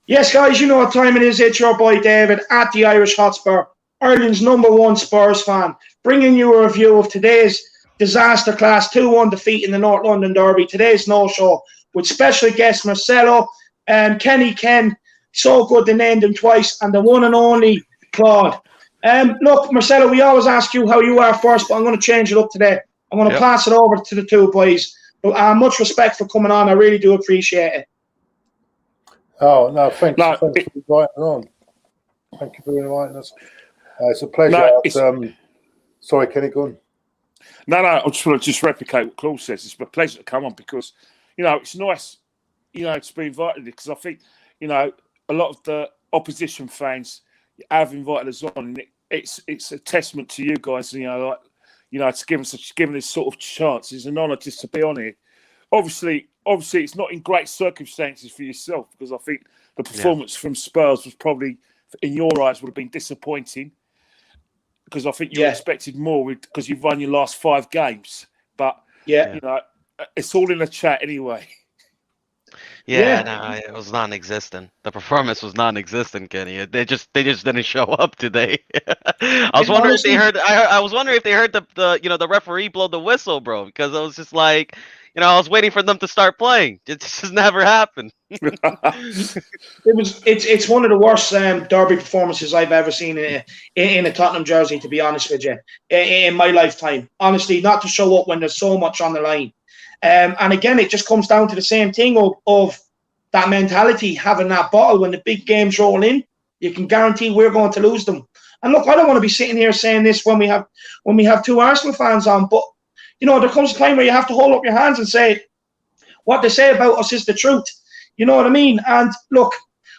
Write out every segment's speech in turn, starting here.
Yes, guys, you know what time it is. It's your boy David at the Irish Hotspur, Ireland's #1 Spurs fan, bringing you a review of today's disaster class 2-1 defeat in the North London Derby. Today's no-show with special guest Marcelo and Kenny Ken. So good they named him twice, and the one and only Claude. Look, Marcelo, we always ask you how you are first, but I'm going to change it up today. I'm going to pass it over to the two boys. Much respect for coming on. I really do appreciate it. Oh, no, thanks for inviting on. Thank you for inviting us. It's a pleasure. Sorry, Kenny, go on. No, I just want to replicate what Claude says. It's a pleasure to come on because, it's nice, to be invited because I think, a lot of the opposition fans have invited us on. And it's a testament to you guys, to giving this sort of chance. It's an honour just to be on here. Obviously, it's not in great circumstances for yourself because I think the performance from Spurs was probably, in your eyes, would have been disappointing because I think you expected more because you've won your last 5 games. But, it's all in the chat anyway. No, it was non-existent. The performance was non-existent, Kenny. They just didn't show up today. I was wondering if they heard. I was wondering if they heard the referee blow the whistle, bro, because I was just like, I was waiting for them to start playing. It just never happened. It's one of the worst derby performances I've ever seen in a Tottenham jersey, to be honest with you, in my lifetime. Honestly, not to show up when there's so much on the line. And again, it just comes down to the same thing of that mentality, having that bottle when the big games roll in. You can guarantee we're going to lose them. And look, I don't want to be sitting here saying this when we have 2 Arsenal fans on, but there comes a time where you have to hold up your hands and say what they say about us is the truth. You know what I mean? And look,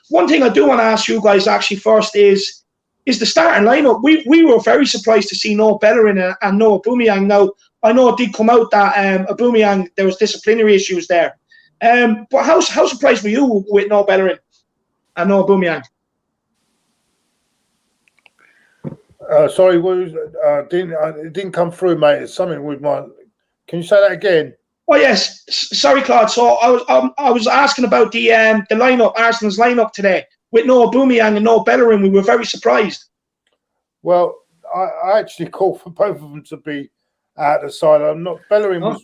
one thing I do want to ask you guys actually first is the starting lineup. We were very surprised to see no Bellerin and no Aubameyang. Now, I know it did come out that Aubameyang, there was disciplinary issues there. But how surprised were you with no Bellerin and no Aubameyang? Sorry, it didn't come through, mate. It's something with my. Can you say that again? Oh yes, sorry, Claude. So I was asking about the lineup, Arsenal's lineup today with no Aubameyang and no Bellerin. We were very surprised. Well, I actually called for both of them to be out the side. Bellerin was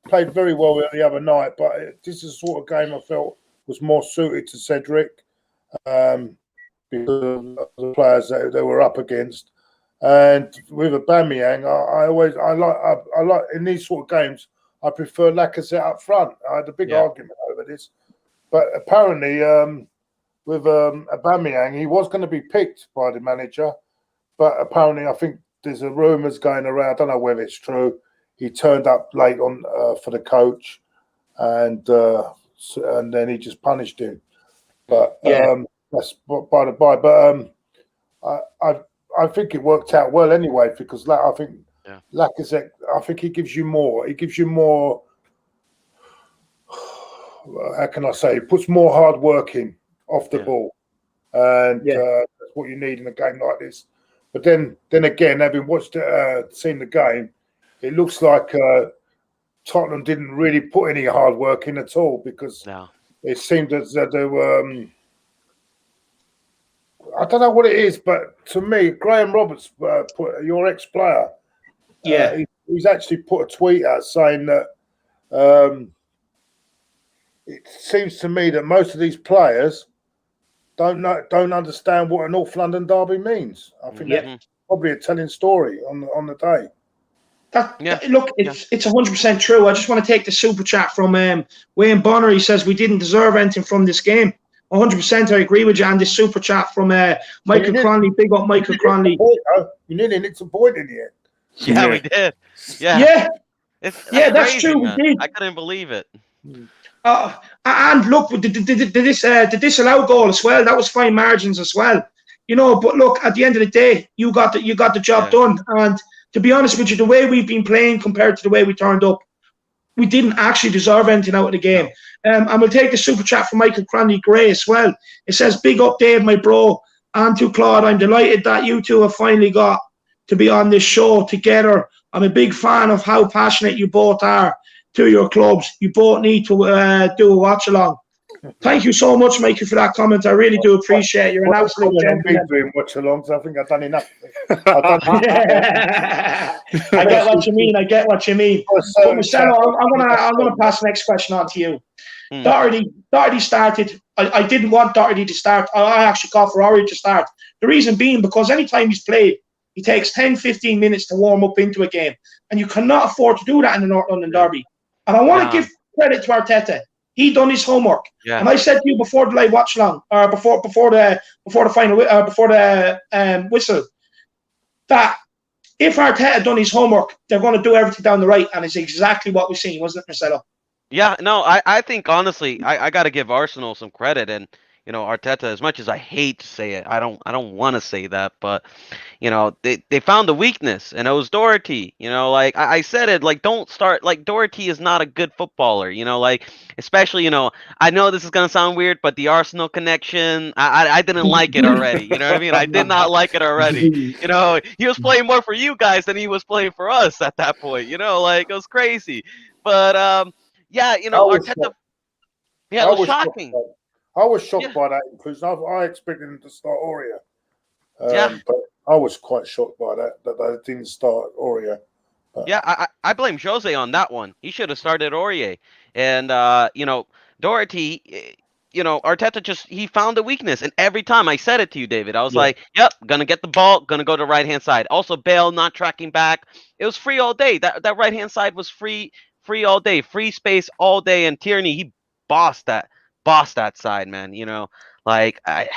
played very well the other night, but this is the sort of game I felt was more suited to Cedric. Because of the players that they were up against, and with Aubameyang, I like in these sort of games. I prefer Lacazette up front. I had a big argument over this, but apparently, with Aubameyang, he was going to be picked by the manager, but apparently, I think there's a rumours going around. I don't know whether it's true. He turned up late on for the coach, and then he just punished him. But that's by the by, but I think it worked out well anyway because I think Lacazette, I think he gives you more. He gives you more. How can I say? He puts more hard work in off the ball, and that's what you need in a game like this. But then again, having seen the game, it looks like Tottenham didn't really put any hard work in at all because it seemed as though they were. I don't know what it is, but to me, Graham Roberts, your ex-player, he's actually put a tweet out saying that it seems to me that most of these players don't understand what a North London derby means. I think that's probably a telling story on the day. Look, it's 100% true. I just want to take the super chat from Wayne Bonner. He says we didn't deserve anything from this game. 100%, I agree with you. And this super chat from Michael Cronley. Big up, Michael Cronley. You nearly nicked some point in here. Yeah, we did. That's crazy, true. Man. We did. I couldn't believe it. And look, the disallowed goal as well. That was fine margins as well. But look, at the end of the day, you got the job done. And to be honest with you, the way we've been playing compared to the way we turned up, we didn't actually deserve anything out of the game. And we'll take the super chat from Michael Cranley Gray as well. It says, big up Dave, my bro, and to Claude. I'm delighted that you two have finally got to be on this show together. I'm a big fan of how passionate you both are to your clubs. You both need to do a watch along. Thank you so much, Michael, for that comment. I really do appreciate it. You're an absolute gentleman. Doing watch alongs. I think I've done enough. I get what you mean. I get what you mean. But Marcelo, I'm gonna pass the next question on to you. Doherty started. I didn't want Doherty to start. I actually called for Ori to start. The reason being because anytime he's played, he takes 10, 15 minutes to warm up into a game, and you cannot afford to do that in the North London Derby. And I want to give credit to Arteta. He done his homework, and I said to you before the live watch along, or before the final, before the whistle, that if Arteta done his homework, they're going to do everything down the right, and it's exactly what we've seen, wasn't it, Marcelo? Yeah, no, I think honestly, I got to give Arsenal some credit, and Arteta. As much as I hate to say it, I don't want to say that, but they found the weakness, and it was Doherty. Like I said it, like don't start. Like Doherty is not a good footballer. Like especially I know this is gonna sound weird, but the Arsenal connection, I didn't like it already. You know what I mean? I did not like it already. He was playing more for you guys than he was playing for us at that point. Like it was crazy, but yeah, Arteta. Yeah, it was shocking. I was shocked by that because I expected him to start Aurier. But I was quite shocked by that they didn't start Aurier. Yeah, I blame Jose on that one. He should have started Aurier. And Doherty, Arteta he found the weakness. And every time I said it to you, David, I was like, yep, gonna get the ball, gonna go to the right hand side. Also, Bale not tracking back. It was free all day. That right hand side was free all day, free space all day. And Tierney, he bossed that side, man. Like I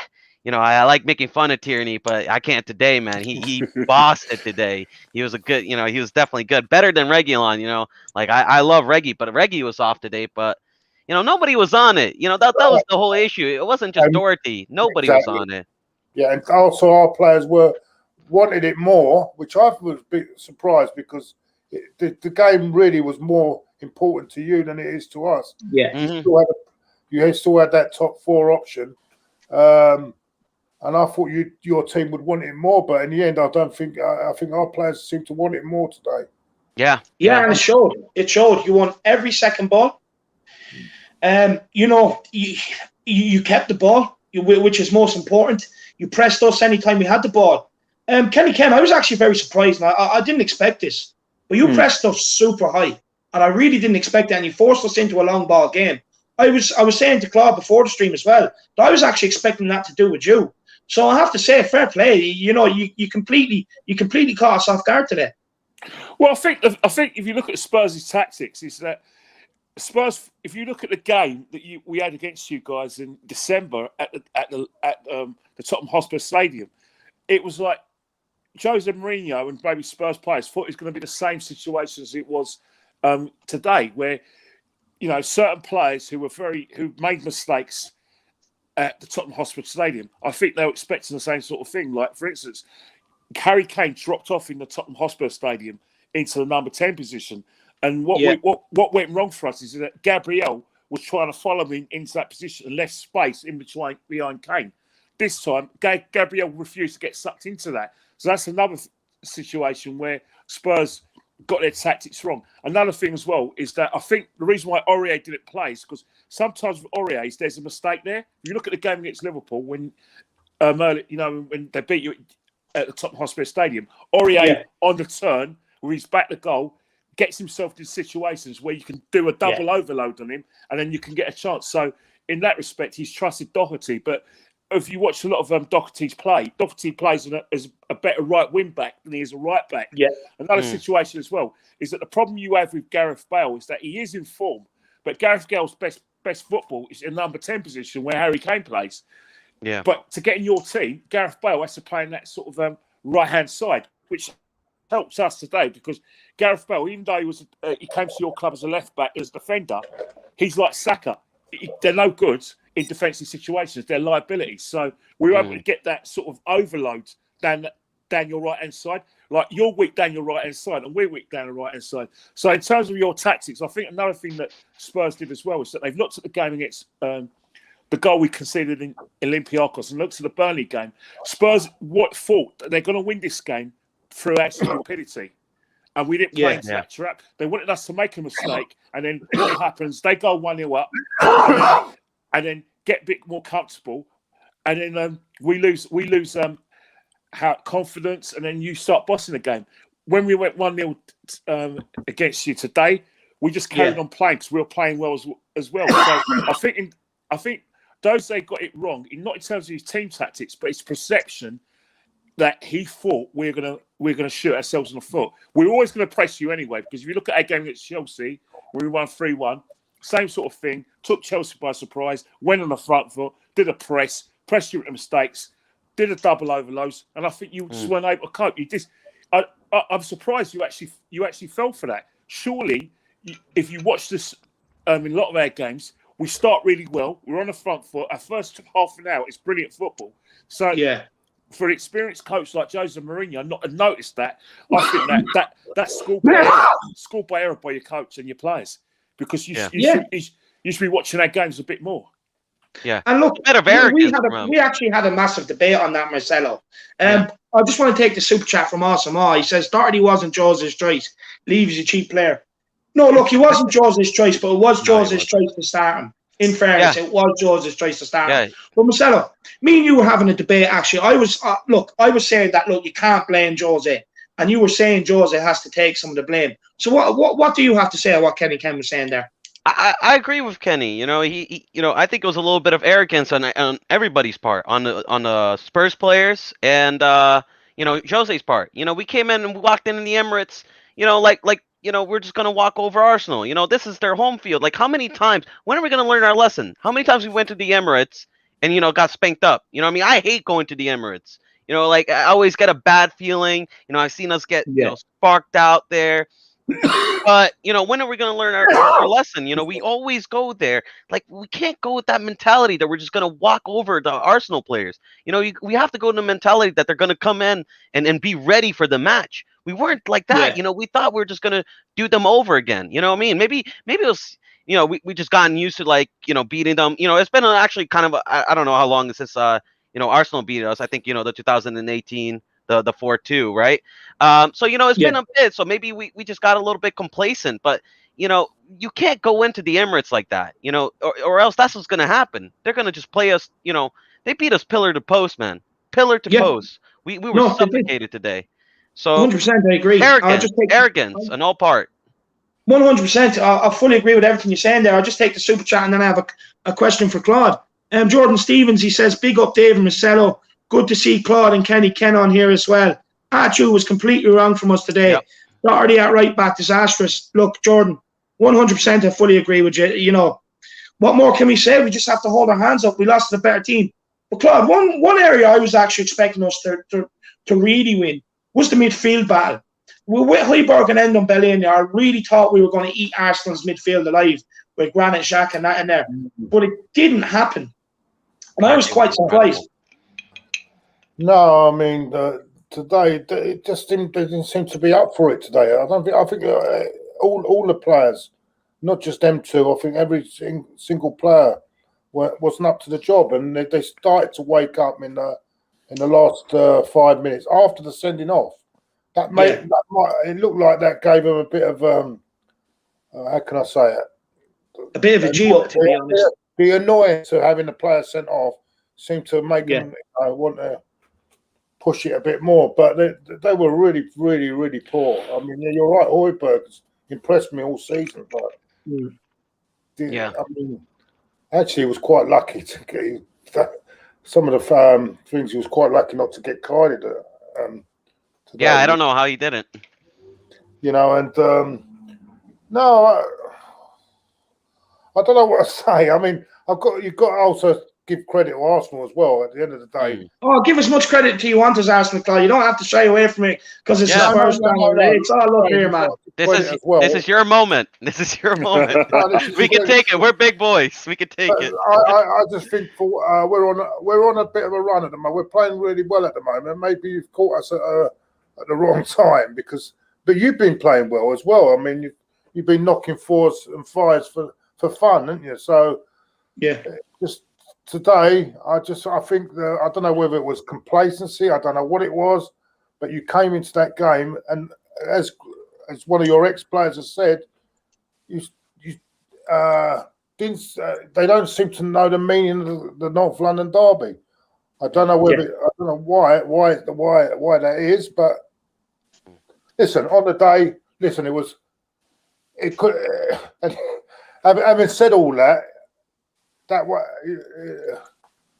like making fun of Tierney, but I can't today, man. He bossed it today. He was he was definitely good, better than Reguilon. Like I love Reggie, but Reggie was off today. But nobody was on it. That was the whole issue. It wasn't just Doherty. Nobody was on it. Yeah, and also our players wanted it more, which I was a bit surprised because the game really was more important to you than it is to us. Yeah. You still had that top four option, and I thought your team would want it more. But in the end, I don't think. I think our players seem to want it more today. Yeah, and it showed. It showed. You won every second ball. You kept the ball, which is most important. You pressed us anytime we had the ball. Kenny Ken, I was actually very surprised. And I didn't expect this, but you pressed us super high, and I really didn't expect it. And you forced us into a long ball game. I was saying to Claude before the stream as well that I was actually expecting that to do with you. So I have to say, fair play. You completely caught us off guard today. Well, I think if you look at Spurs' tactics, is that Spurs. If you look at the game that we had against you guys in December at the Tottenham Hotspur Stadium, it was like Jose Mourinho and maybe Spurs players thought it was going to be the same situation as it was today, where certain players who made mistakes at the Tottenham Hotspur Stadium, I think they were expecting the same sort of thing. Like, for instance, Harry Kane dropped off in the Tottenham Hotspur Stadium into the number 10 position. And what went wrong for us is that Gabriel was trying to follow him into that position and left space in between behind Kane. This time, Gabriel refused to get sucked into that. So that's another situation where Spurs got their tactics wrong. Another thing as well is that I think the reason why Aurier didn't play is because sometimes with Aurier, there's a mistake there. If you look at the game against Liverpool, when when they beat you at the Tottenham Hotspur Stadium, Aurier on the turn, where he's back the goal, gets himself to situations where you can do a double overload on him, and then you can get a chance. So in that respect, he's trusted Doherty. But if you watch a lot of Doherty's play, Doherty plays as a better right wing back than he is a right back. Yeah. Another situation as well is that the problem you have with Gareth Bale is that he is in form, but Gareth Bale's best football is in number 10 position where Harry Kane plays. Yeah. But to get in your team, Gareth Bale has to play in that sort of right-hand side, which helps us today because Gareth Bale, even though he came to your club as a left back, as a defender, he's like Saka. They're no good in defensive situations. They're liabilities. So we were able to get that sort of overload down down your right hand side. Like you're weak down your right hand side, and we're weak down the right hand side. So in terms of your tactics, I think another thing that Spurs did as well is that they've looked at the game against the goal we conceded in Olympiacos and looked at the Burnley game. Spurs thought that they're going to win this game through our stupidity. And we didn't play into that trap. They wanted us to make a mistake, and then what happens? They go 1-0 up, and then get a bit more comfortable, and then we lose confidence, and then you start bossing the game. When we went 1-0 against you today, we just carried on playing because we were playing well as well. So I think Jose got it wrong, not in terms of his team tactics, but his perception that he thought we're gonna shoot ourselves in the foot. We're always going to press you anyway, because if you look at our game against Chelsea, where we won 3-1, same sort of thing. Took Chelsea by surprise, went on the front foot, did a pressed you into mistakes, did a double overloads, and I think you just weren't able to cope. I'm surprised you actually fell for that. Surely, if you watch this in a lot of our games, we start really well. We're on the front foot. Our first half an hour is brilliant football. So for an experienced coach like Jose Mourinho not to notice that, I think that's school by error by your coach and your players, because you should be watching our games a bit more. Yeah, and look, a bit of arrogance. we actually had a massive debate on that, Marcelo. I just want to take the super chat from Awesome. He says Doherty wasn't Jose's choice. Leaves a cheap player. No, look, he wasn't Jose's choice, but it was Jose's choice to start him. In fairness, it was Jose's choice to start him. But Marcelo, me and you were having a debate. Actually, I was saying that you can't blame Jose, and you were saying Jose has to take some of the blame. So what do you have to say on what Kenny Ken was saying there? I agree with Kenny. You know, he I think it was a little bit of arrogance on everybody's part, on the Spurs players and Jose's part. You know, we came in and we walked in the Emirates. You know, like we're just gonna walk over Arsenal. You know, this is their home field. Like, how many times? When are we gonna learn our lesson? How many times we went to the Emirates and got spanked up? You know what I mean? I hate going to the Emirates. You know, like, I always get a bad feeling. You know, I've seen us get sparked out there. But when are we going to learn our lesson? You know, we always go there. Like, we can't go with that mentality that we're just going to walk over the Arsenal players. You know, we have to go in the mentality that they're going to come in and be ready for the match. We weren't like that. You know, we thought we were just going to do them over again. You know what I mean? Maybe it was, we just gotten used to beating them. You know, it's been actually kind of I don't know how long since Arsenal beat us. I think the 2018. The 4-2, right? So it's been a bit. So maybe we just got a little bit complacent. But you can't go into the Emirates like that. Or else that's what's gonna happen. They're gonna just play us. They beat us pillar to post, man. Pillar to post. We were suffocated today. So 100%, I agree. Arrogance on all part. 100%. I fully agree with everything you're saying there. I'll just take the super chat and then I have a question for Claude. Jordan Stevens, he says, big up Dave and Marcelo. Good to see Claude and Kenny Ken on here as well. Achu was completely wrong from us today. Doherty at right back, disastrous. Look, Jordan, 100% I fully agree with you. What more can we say? We just have to hold our hands up. We lost to the better team. But Claude, one area I was actually expecting us to really win was the midfield battle. With Højbjerg and Ndombele, I really thought we were going to eat Arsenal's midfield alive with Granit Xhaka and that in there. But it didn't happen. And I was quite surprised. No, I mean, today it just didn't seem to be up for it today. I think all the players, not just them two, I think every single player wasn't up to the job, and they started to wake up in the last 5 minutes after the sending off. It looked like that gave them a bit of how can I say it? A bit of a G up, to be honest. The annoyance of having the player sent off seemed to make them want to push it a bit more, but they were really, really, really poor. I mean, you're right. Højbjerg's impressed me all season, but I mean, actually, he was quite lucky to get some of the things. He was quite lucky not to get collided. Today. I don't know how he didn't. And no, I don't know what to say. I mean, you've got to also give credit to Arsenal as well. At the end of the day, Oh, give as much credit to you want as Arsenal, Claude. You don't have to shy away from it because it's Yeah. the Spurs fan. It's all up here, man. This is your moment. This is your moment. We can take it. We're big boys. We can take it. I just think we're on a bit of a run at the moment. We're playing really well at the moment. Maybe you've caught us at the wrong time but you've been playing well as well. I mean, you've been knocking 4s and 5s for fun, haven't you? So yeah, just today, I think I don't know whether it was complacency. I don't know what it was, but you came into that game, and as one of your ex-players has said, you didn't. They don't seem to know the meaning of the North London derby. I don't know whether I don't know why that is, but listen, on the day, it could. Having said all that, a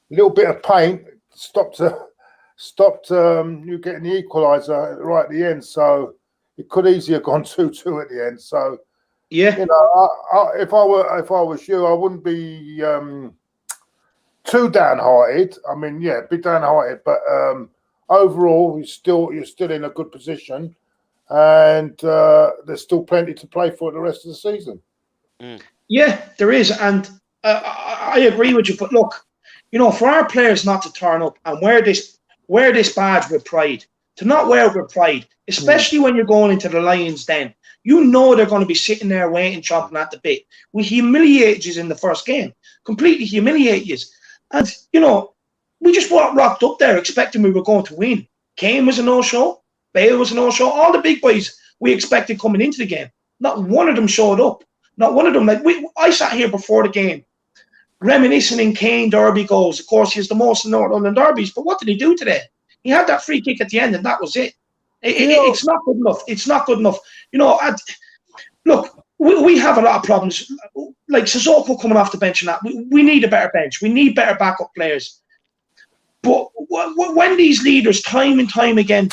little bit of paint stopped you getting the equaliser right at the end. So it could easily have gone 2-2 at the end. So yeah, you know, if I was you, I wouldn't be too downhearted. I mean, yeah, be downhearted, but overall, you're still in a good position, and there's still plenty to play for the rest of the season. Yeah, there is, and I agree with you. But look, you know, for our players not to turn up and wear this badge with pride, to not wear it with pride, especially when you're going into the Lions' den, you know they're going to be sitting there waiting, chomping at the bit. We humiliated you in the first game, completely humiliated you, and you know, we just rocked up there expecting we were going to win. Kane was a no-show, Bale was a no-show, all the big boys we expected coming into the game. Not one of them showed up. Not one of them. I sat here before the game, reminiscing in Kane derby goals. Of course, he has the most in North London derbies. But what did he do today? He had that free kick at the end, and that was it. It's not good enough. It's not good enough. You know, look, we have a lot of problems. Like Sissoko coming off the bench and that. We need a better bench. We need better backup players. But when these leaders, time and time again,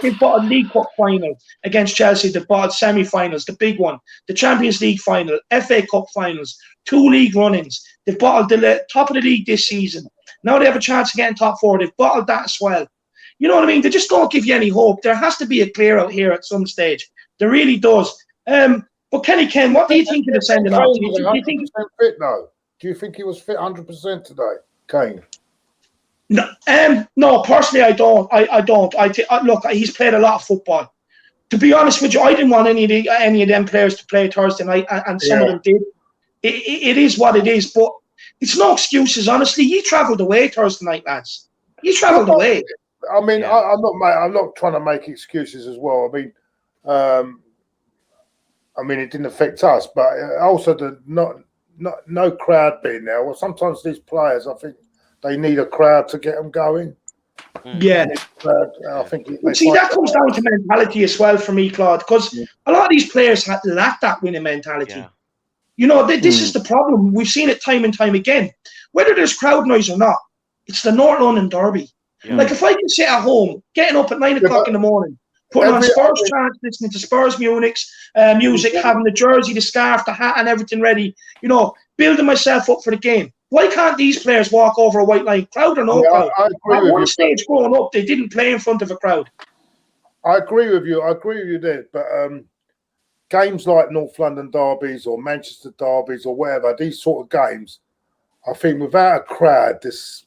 they've bought a League Cup final against Chelsea, they've bought semi-finals, the big one, the Champions League final, FA Cup finals, 2 league run-ins. They've bottled the top of the league this season. Now they have a chance of getting top 4. They've bottled that as well. You know what I mean? They just don't give you any hope. There has to be a clear out here at some stage. There really does. But Kenny Ken, what do you think of the sending off? Do you think fit now? Do you think he was fit 100% today, Kane? No, personally, I don't. I don't. Look, he's played a lot of football. To be honest with you, I didn't want any of them players to play Thursday night, and some of them did. It is what it is, but it's no excuses. Honestly, you travelled away Thursday night, lads. You travelled away. I mean, I'm not trying to make excuses as well. I mean, it didn't affect us, but also the no crowd being there. Well, sometimes these players, I think, they need a crowd to get them going. Yeah. I think that comes down to mentality as well for me, Claude, because a lot of these players lack that winning mentality. Yeah. You know, this is the problem. We've seen it time and time again. Whether there's crowd noise or not, it's the North London derby. Yeah. Like, if I can sit at home, getting up at 9 o'clock in the morning, putting on Spurs chants, listening to Spurs music, having the jersey, the scarf, the hat and everything ready, you know, building myself up for the game. Why can't these players walk over a white line, crowd or no crowd? At one stage growing up, they didn't play in front of a crowd. I agree with you there. But games like North London derbies or Manchester derbies or whatever, these sort of games, I think without a crowd, it's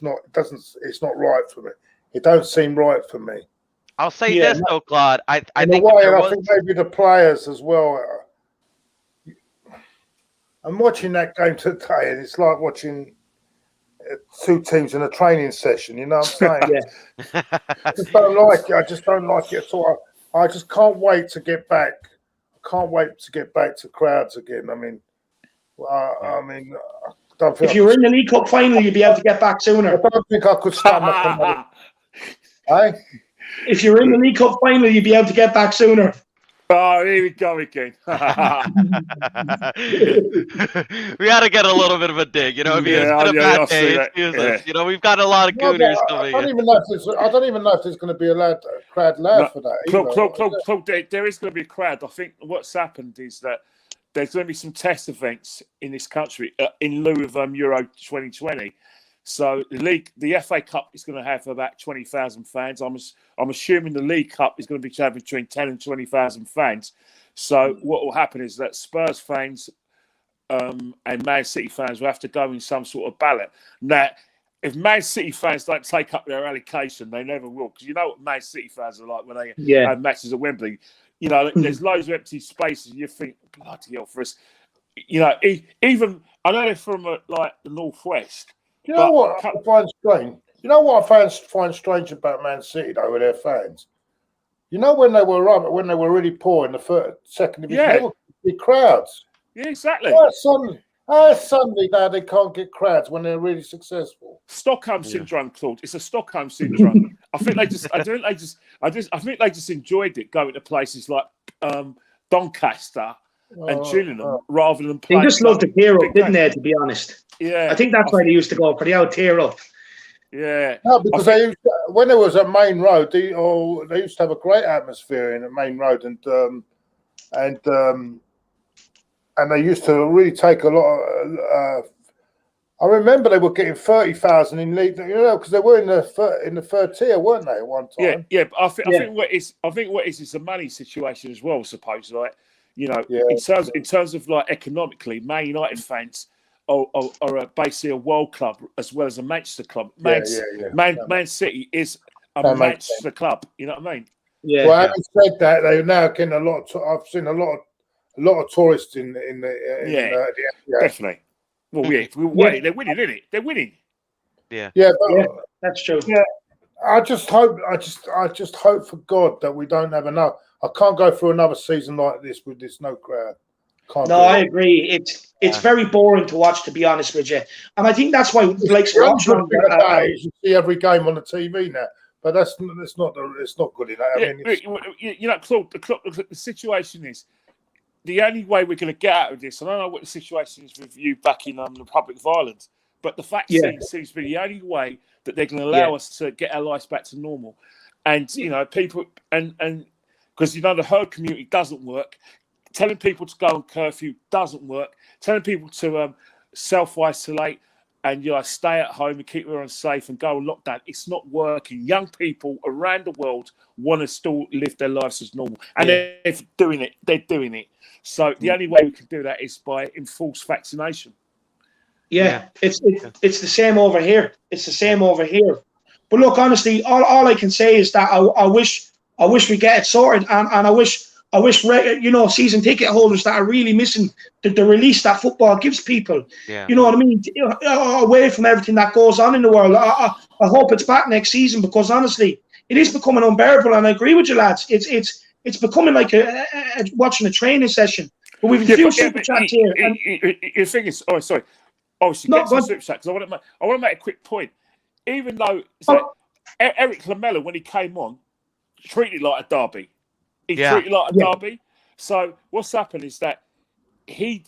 not right for me. It don't seem right for me. I'll say this though, Claude. I think maybe the players as well. I'm watching that game today, and it's like watching 2 teams in a training session. You know what I'm saying? I just don't like it. I just don't like it at all. I just can't wait to get back. I can't wait to get back to crowds again. I mean, I don't think if you were in the League Cup final, you'd be able to get back sooner. I don't think I could stomach it. If you're in the League Cup final, you'd be able to get back sooner. Oh, here we go again. We got to get a little bit of a dig, you know. It's been a bad day. Excuse us. You know, we've got a lot of gooners coming in. I don't even know if there's going to be a crowd for that. Claude, there is going to be a crowd. I think what's happened is that there's going to be some test events in this country in lieu of Euro 2020. So the FA Cup is going to have about 20,000 fans. I'm assuming the League Cup is going to be having between 10 and 20,000 fans. So what will happen is that Spurs fans and Man City fans will have to go in some sort of ballot. Now, if Man City fans don't take up their allocation, they never will. Because you know what Man City fans are like when they have matches at Wembley. You know, there's loads of empty spaces. You think, bloody hell, for us. You know, even I know they're from like the northwest. You know what I find strange? You know what I find strange about Man City though with their fans? You know when they were really poor in the second division, they were big crowds. Yeah, exactly. Suddenly now they can't get crowds when they're really successful. Stockholm syndrome, Claude. It's a Stockholm syndrome. I think they just enjoyed it going to places like Doncaster and Gillingham rather than playing. They just loved the tear up, didn't they? To be honest, yeah. I think that's why they used to go for the old tear up. Yeah, no, because when there was a main road, they used to have a great atmosphere in the main road, and they used to really take a lot of. I remember they were getting 30,000 in league, because they were in the third tier, weren't they, at one time? Yeah. But I think what is a money situation as well. I suppose, like in terms of like economically, Man United fans are basically a world club as well as a Manchester club. Man City is a Manchester club. You know what I mean? Yeah. Well, having said that, they're now getting a lot. I've seen a lot of tourists in the definitely. Well, they're winning, isn't it? They're winning. Yeah. That's true. Yeah, I just hope for God that we don't have enough. I can't go through another season like this with this no crowd. I agree. It's very boring to watch, to be honest with you, and I think that's why you see every game on the TV now. But it's not good enough. I mean, Claude, the situation is. The only way we're going to get out of this, I don't know what the situation is with you back in the Republic of Ireland, but the fact seems to be the only way that they're going to allow us to get our lives back to normal. And, people, and because, the herd community doesn't work. Telling people to go on curfew doesn't work. Telling people to self-isolate and, stay at home and keep everyone safe and go on lockdown, it's not working. Young people around the world want to still live their lives as normal. And they're doing it. So the only way we can do that is by enforced vaccination. Yeah. It's the same over here. It's the same over here. But look, honestly, all I can say is that I wish we get it sorted, and I wish season ticket holders that are really missing the release that football gives people. Yeah. You know what I mean? Away from everything that goes on in the world. I hope it's back next season, because honestly, it is becoming unbearable. And I agree with you, lads. It's becoming like watching a training session. But we've a few super chats here. The thing is, sorry. Obviously, get some super chats, because I want to make a quick point. Even though Eric Lamela, when he came on, treated like a derby. He treated like a derby. So what's happened is that he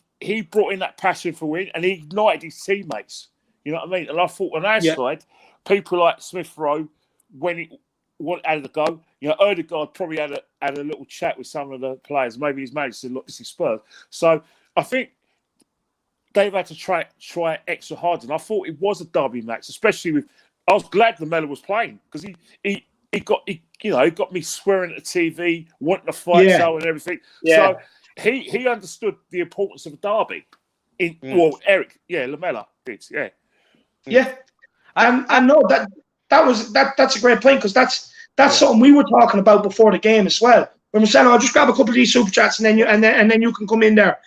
brought in that passion for win, and he ignited his teammates. You know what I mean? And I thought on our side, people like Smith Rowe, when he had a go, Odegaard probably had a little chat with some of the players. Maybe his manager said, "Look, this is Spurs." So I think they've had to try extra hard, and I thought it was a derby match, especially with. I was glad Lamela was playing, because he got me swearing at the TV, wanting to fight and everything. Yeah. So he understood the importance of a derby. Eric, Lamela did, yeah. I know that's a great point, because that's something we were talking about before the game as well. But Marcelo, I'll just grab a couple of these super chats, and then you can come in there.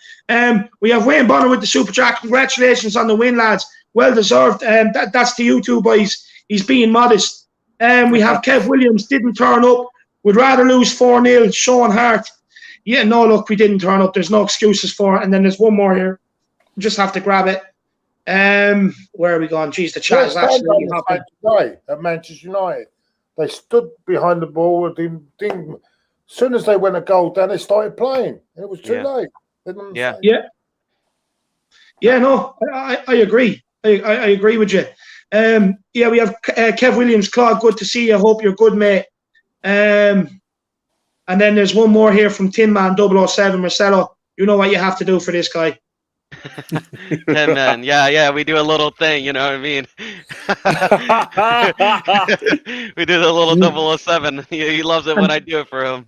We have Wayne Bonner with the super chat. Congratulations on the win, lads. Well deserved. That's to you two boys. He's being modest. We have Kev Williams, didn't turn up. Would rather lose 4-0. Sean Hart. Yeah, no, look, we didn't turn up. There's no excuses for it. And then there's one more here. Just have to grab it. Where are we going? Jeez, the chat is absolutely hopping. At Manchester United, they stood behind the ball. As soon as they went a goal down, they started playing. It was too late. Yeah, no, I agree. I agree with you. We have Kev Williams. Claude, good to see you. Hope you're good, mate. And then there's one more here from Tin Man 007. Marcelo, You know what you have to do for this guy. 10 men. Yeah, we do a little thing, you know what I mean? We do the little 007. He loves it when I do it for him.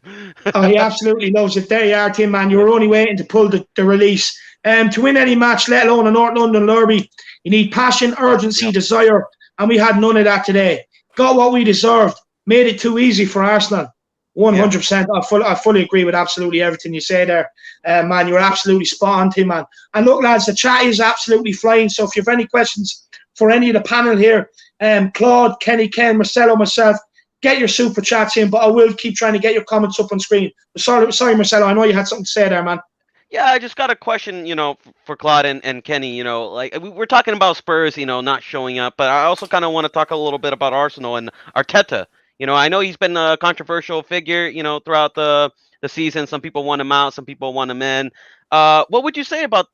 Oh, he absolutely loves it. There you are, Tim, man. You were only waiting to pull the release. To win any match, let alone a North London derby, you need passion, urgency, desire, and we had none of that today. Got what we deserved. Made it too easy for Arsenal. 100%. I fully agree with absolutely everything you say there, man. You're absolutely spot on, Tim, man. And look, lads, the chat is absolutely flying. So if you have any questions for any of the panel here, Claude, Kenny, Ken, Marcelo, myself, get your super chats in, but I will keep trying to get your comments up on screen. Sorry, Marcelo, I know you had something to say there, man. Yeah, I just got a question, for Claude and Kenny, like we're talking about Spurs, not showing up, but I also kind of want to talk a little bit about Arsenal and Arteta. I know he's been a controversial figure, throughout the season. Some people want him out, some people want him in. What would you say about,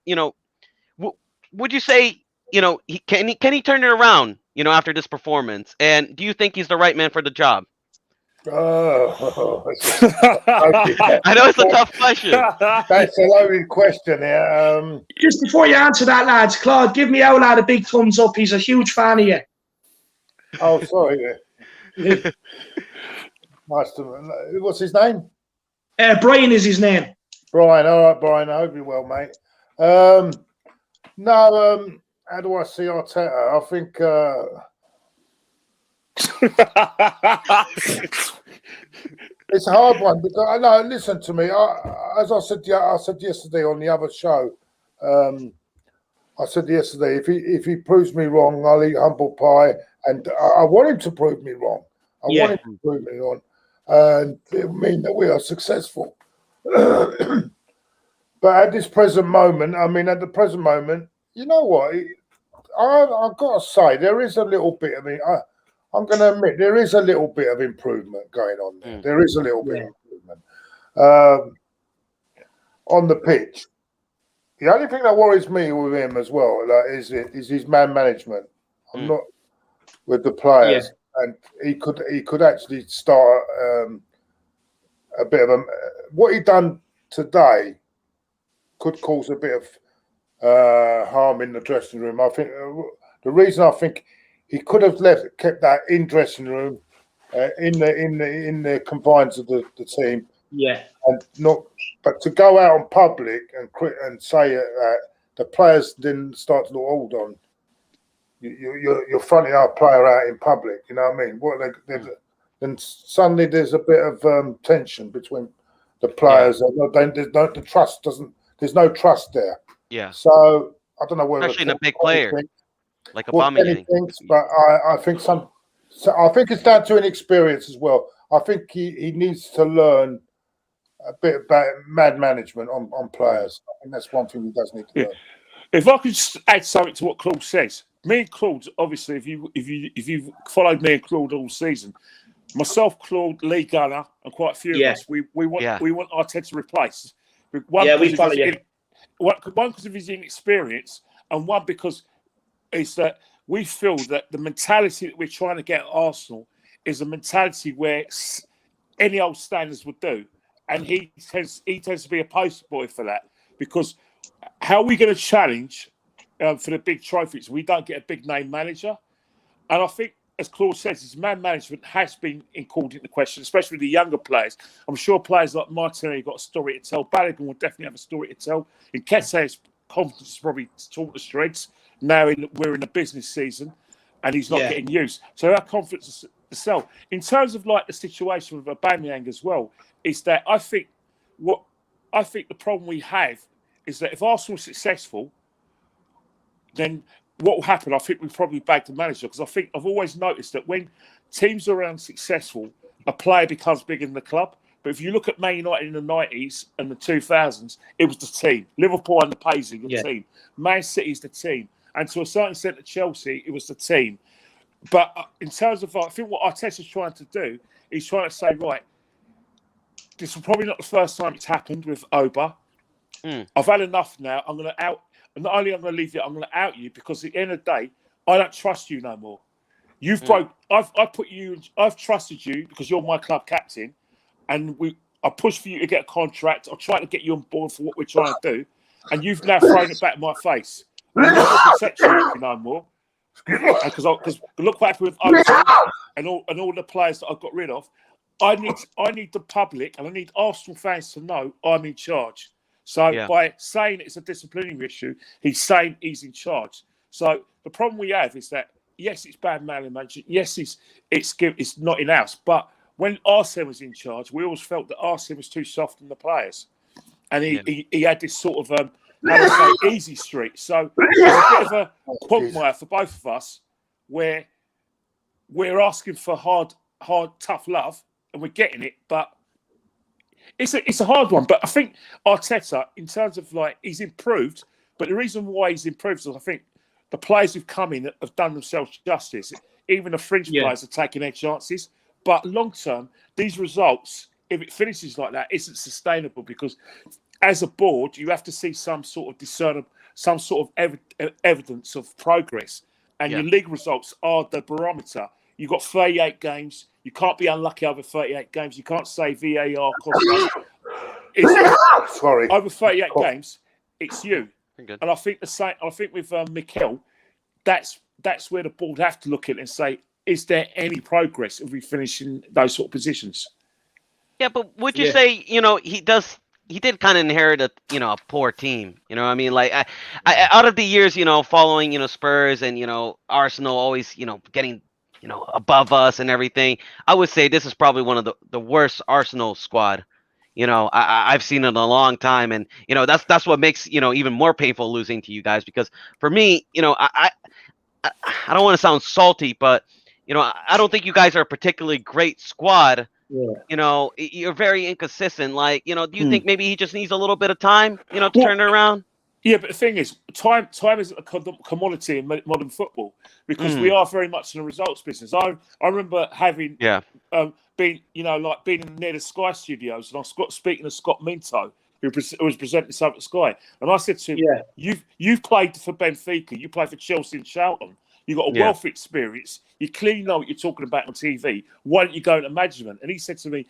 would you say, can he turn it around, after this performance? And do you think he's the right man for the job? Oh, I know it's a tough question. That's a loaded question here. Just before you answer that, lads, Claude, give me out a big thumbs up. He's a huge fan of you. Oh, sorry. Nice to. What's his name? Brian is his name. Brian. All right, Brian. I hope you're well, mate. How do I see Arteta? I think. It's a hard one because no. Listen to me. As I said yesterday on the other show. I said yesterday, if he proves me wrong, I'll eat humble pie, and I want him to prove me wrong. I want him to prove me wrong, and it will mean that we are successful. But at this present moment, you know what? I've got to say, there is a little bit of it. I'm going to admit there is a little bit of improvement going on there. There is a little bit of improvement on the pitch. The only thing that worries me with him as well is his man management. I'm not with the players, and he could actually start a bit of what he done today could cause a bit of harm in the dressing room. I think the reason I think he could have kept that in dressing room in the confines of the team. Yeah, and not, but to go out in public and say that the players didn't start to look, hold on, you're fronting our player out in public. You know what I mean? Then suddenly there's a bit of tension between the players. There's no trust there. Yeah. So I don't know whether especially in a big player like Aubameyang. But I think I think it's down to inexperience as well. I think he needs to learn a bit about man management on players. I think that's one thing he does need to learn. If I could just add something to what Claude says, me and Claude, obviously, if you followed me and Claude all season, myself, Claude, Lee Gunner, and quite a few of us, we want Arteta to replace. we follow you. One because of his inexperience, and one because it's that we feel that the mentality that we're trying to get at Arsenal is a mentality where any old standards would do. And he tends to be a poster boy for that, because how are we going to challenge for the big trophies? We don't get a big name manager, and I think, as Claude says, his man management has been called into question, especially with the younger players. I'm sure players like Marcelo got a story to tell. Balogun will definitely have a story to tell. In Nketiah's confidence is probably torn to shreds. Now we're in the business season, and he's not getting used. So our confidence is to sell. In terms of like the situation with Aubameyang as well, is that I think the problem we have is that if Arsenal are successful, then what will happen? I think we probably bag the manager, because I think I've always noticed that when teams are unsuccessful, a player becomes big in the club. But if you look at Man United in the 90s and the 2000s, it was the team. Liverpool and the Paisley, the team. Man City's the team. And to a certain extent at Chelsea, it was the team. But in terms of, I think what Arteta's trying to do, he's trying to say, right, this is probably not the first time it's happened with Oba. I've had enough now. I'm going to out. Not only I'm going to leave you, I'm going to out you, because at the end of the day, I don't trust you no more. You've broke. I've trusted you because you're my club captain, and I pushed for you to get a contract. I tried to get you on board for what we're trying to do, and you've now thrown it back in my face. I'm not going to protect you no more. Because look what happened with Ozil and all the players that I got rid of. I need the public and I need Arsenal fans to know I'm in charge. So by saying it's a disciplinary issue, he's saying he's in charge. So the problem we have is that yes, it's bad management. Yes, it's not in-house. But when Arsene was in charge, we always felt that Arsene was too soft on the players, and he had this sort of easy streak. So it's a bit of a quagmire for both of us, where we're asking for hard, tough love, and we're getting it, but it's a hard one. But I think Arteta, in terms of he's improved, but the reason why he's improved is I think the players who've come in have done themselves justice. Even the fringe players are taking their chances. But long term, these results, if it finishes like that, isn't sustainable, because as a board, you have to see some sort of discernible, some sort of evidence of progress. And your league results are the barometer. You've got 38 games. You can't be unlucky over 38 games. You can't say VAR cost us. Sorry. Over 38 games, it's you. And I think the same. I think with Mikel, that's where the board have to look at it and say, is there any progress if we finish in those sort of positions? Yeah, but would you say, he did kind of inherit a poor team. You know what I mean? Like, I out of the years, following, Spurs and, Arsenal always, getting, above us and everything, I would say this is probably one of the worst Arsenal squad. I've seen it in a long time. And, that's what makes, even more painful losing to you guys. Because for me, I don't want to sound salty, but, I don't think you guys are a particularly great squad. Yeah. You're very inconsistent. Like, do you think maybe he just needs a little bit of time, to turn it around? Yeah, but the thing is, time isn't a commodity in modern football, because we are very much in a results business. I remember having being near the Sky Studios, and I was speaking to Scott Minto, who was presenting something at Sky, and I said to him, "You've played for Benfica, you played for Chelsea and Charlton. You've got a wealth of experience. You clearly know what you're talking about on TV. Why don't you go into management?" And he said to me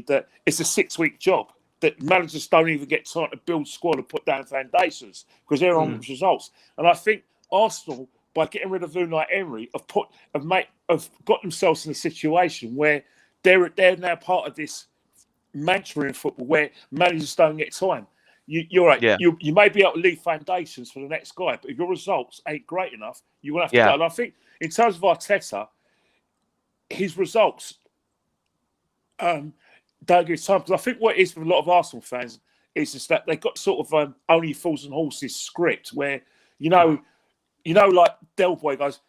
that it's a 6-week job, that managers don't even get time to build squad and put down foundations because they're on results. And I think Arsenal, by getting rid of Unai Emery, have got themselves in a situation where they're now part of this mantra in football where managers don't get time. You're right. Yeah. You may be able to leave foundations for the next guy, but if your results ain't great enough, you will have to go. And I think in terms of Arteta, his results don't give time, because I think what it is for a lot of Arsenal fans is just that they got sort of only fools and horses script where like Del Boy goes,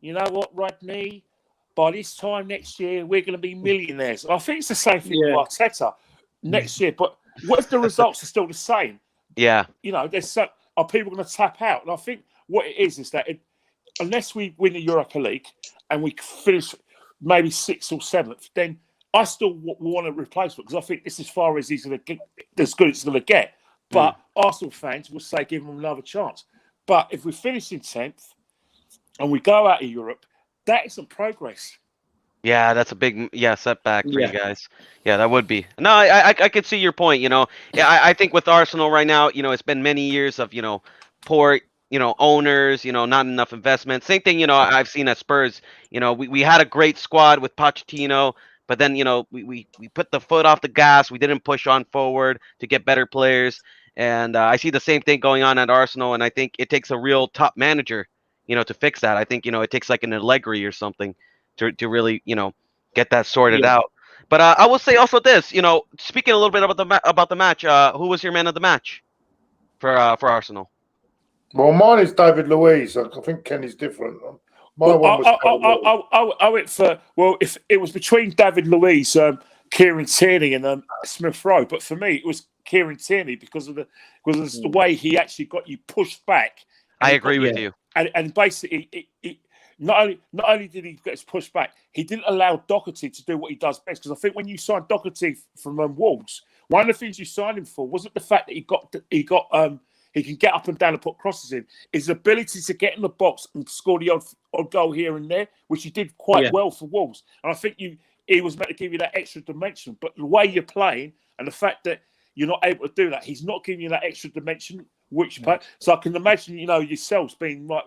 you know what, Rodney, by this time next year we're going to be millionaires. And I think it's the same thing with Arteta next year, but what if the results are still the same? Yeah. Are people going to tap out? And I think what it is that unless we win the Europa League and we finish maybe 6th or 7th, then I still want a replacement, because I think this is as far as he's going to get, as good as he's going to get. But Arsenal fans will say give him another chance. But if we finish in 10th and we go out of Europe, that isn't progress. Yeah, that's a big setback for you guys. Yeah, that would be. No, I could see your point. I think with Arsenal right now, it's been many years of poor owners, not enough investment. Same thing, I've seen at Spurs. We had a great squad with Pochettino, but then we put the foot off the gas. We didn't push on forward to get better players, and I see the same thing going on at Arsenal. And I think it takes a real top manager, to fix that. I think it takes like an Allegri or something to really, get that sorted out. But I will say also this, speaking a little bit about the match, who was your man of the match for Arsenal? Well, mine is David Luiz. I think Kenny's different. My one was I went for, if it was between David Luiz, Kieran Tierney, and Smith Rowe, but for me it was Kieran Tierney because of the way he actually got you pushed back. I agree with you. And basically, not only did he get us pushed back, he didn't allow Doherty to do what he does best. Because I think when you signed Doherty from Wolves, one of the things you signed him for wasn't the fact that he can get up and down and put crosses in. His ability to get in the box and score the odd goal here and there, which he did quite well for Wolves. And I think he was meant to give you that extra dimension. But the way you're playing and the fact that you're not able to do that, he's not giving you that extra dimension. So I can imagine, yourselves being like,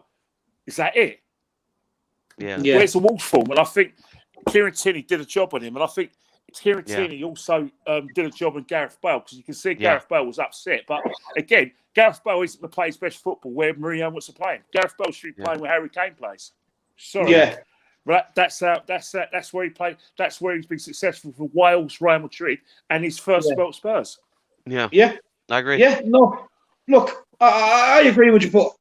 is that it? Yeah. Where's the Wolves form? And I think Kieran Tierney did a job on him, and I think Kieran Tierney also did a job on Gareth Bale, because you can see Gareth Bale was upset. But again, Gareth Bale isn't to play his best football where Mourinho wants to play him. Gareth Bale should be playing where Harry Kane plays. Sorry. Yeah. But that's where he played. That's where he's been successful for Wales, Real Madrid, and his first spell at Spurs. Yeah. Yeah. I agree. Yeah. No. Look, I agree with you, but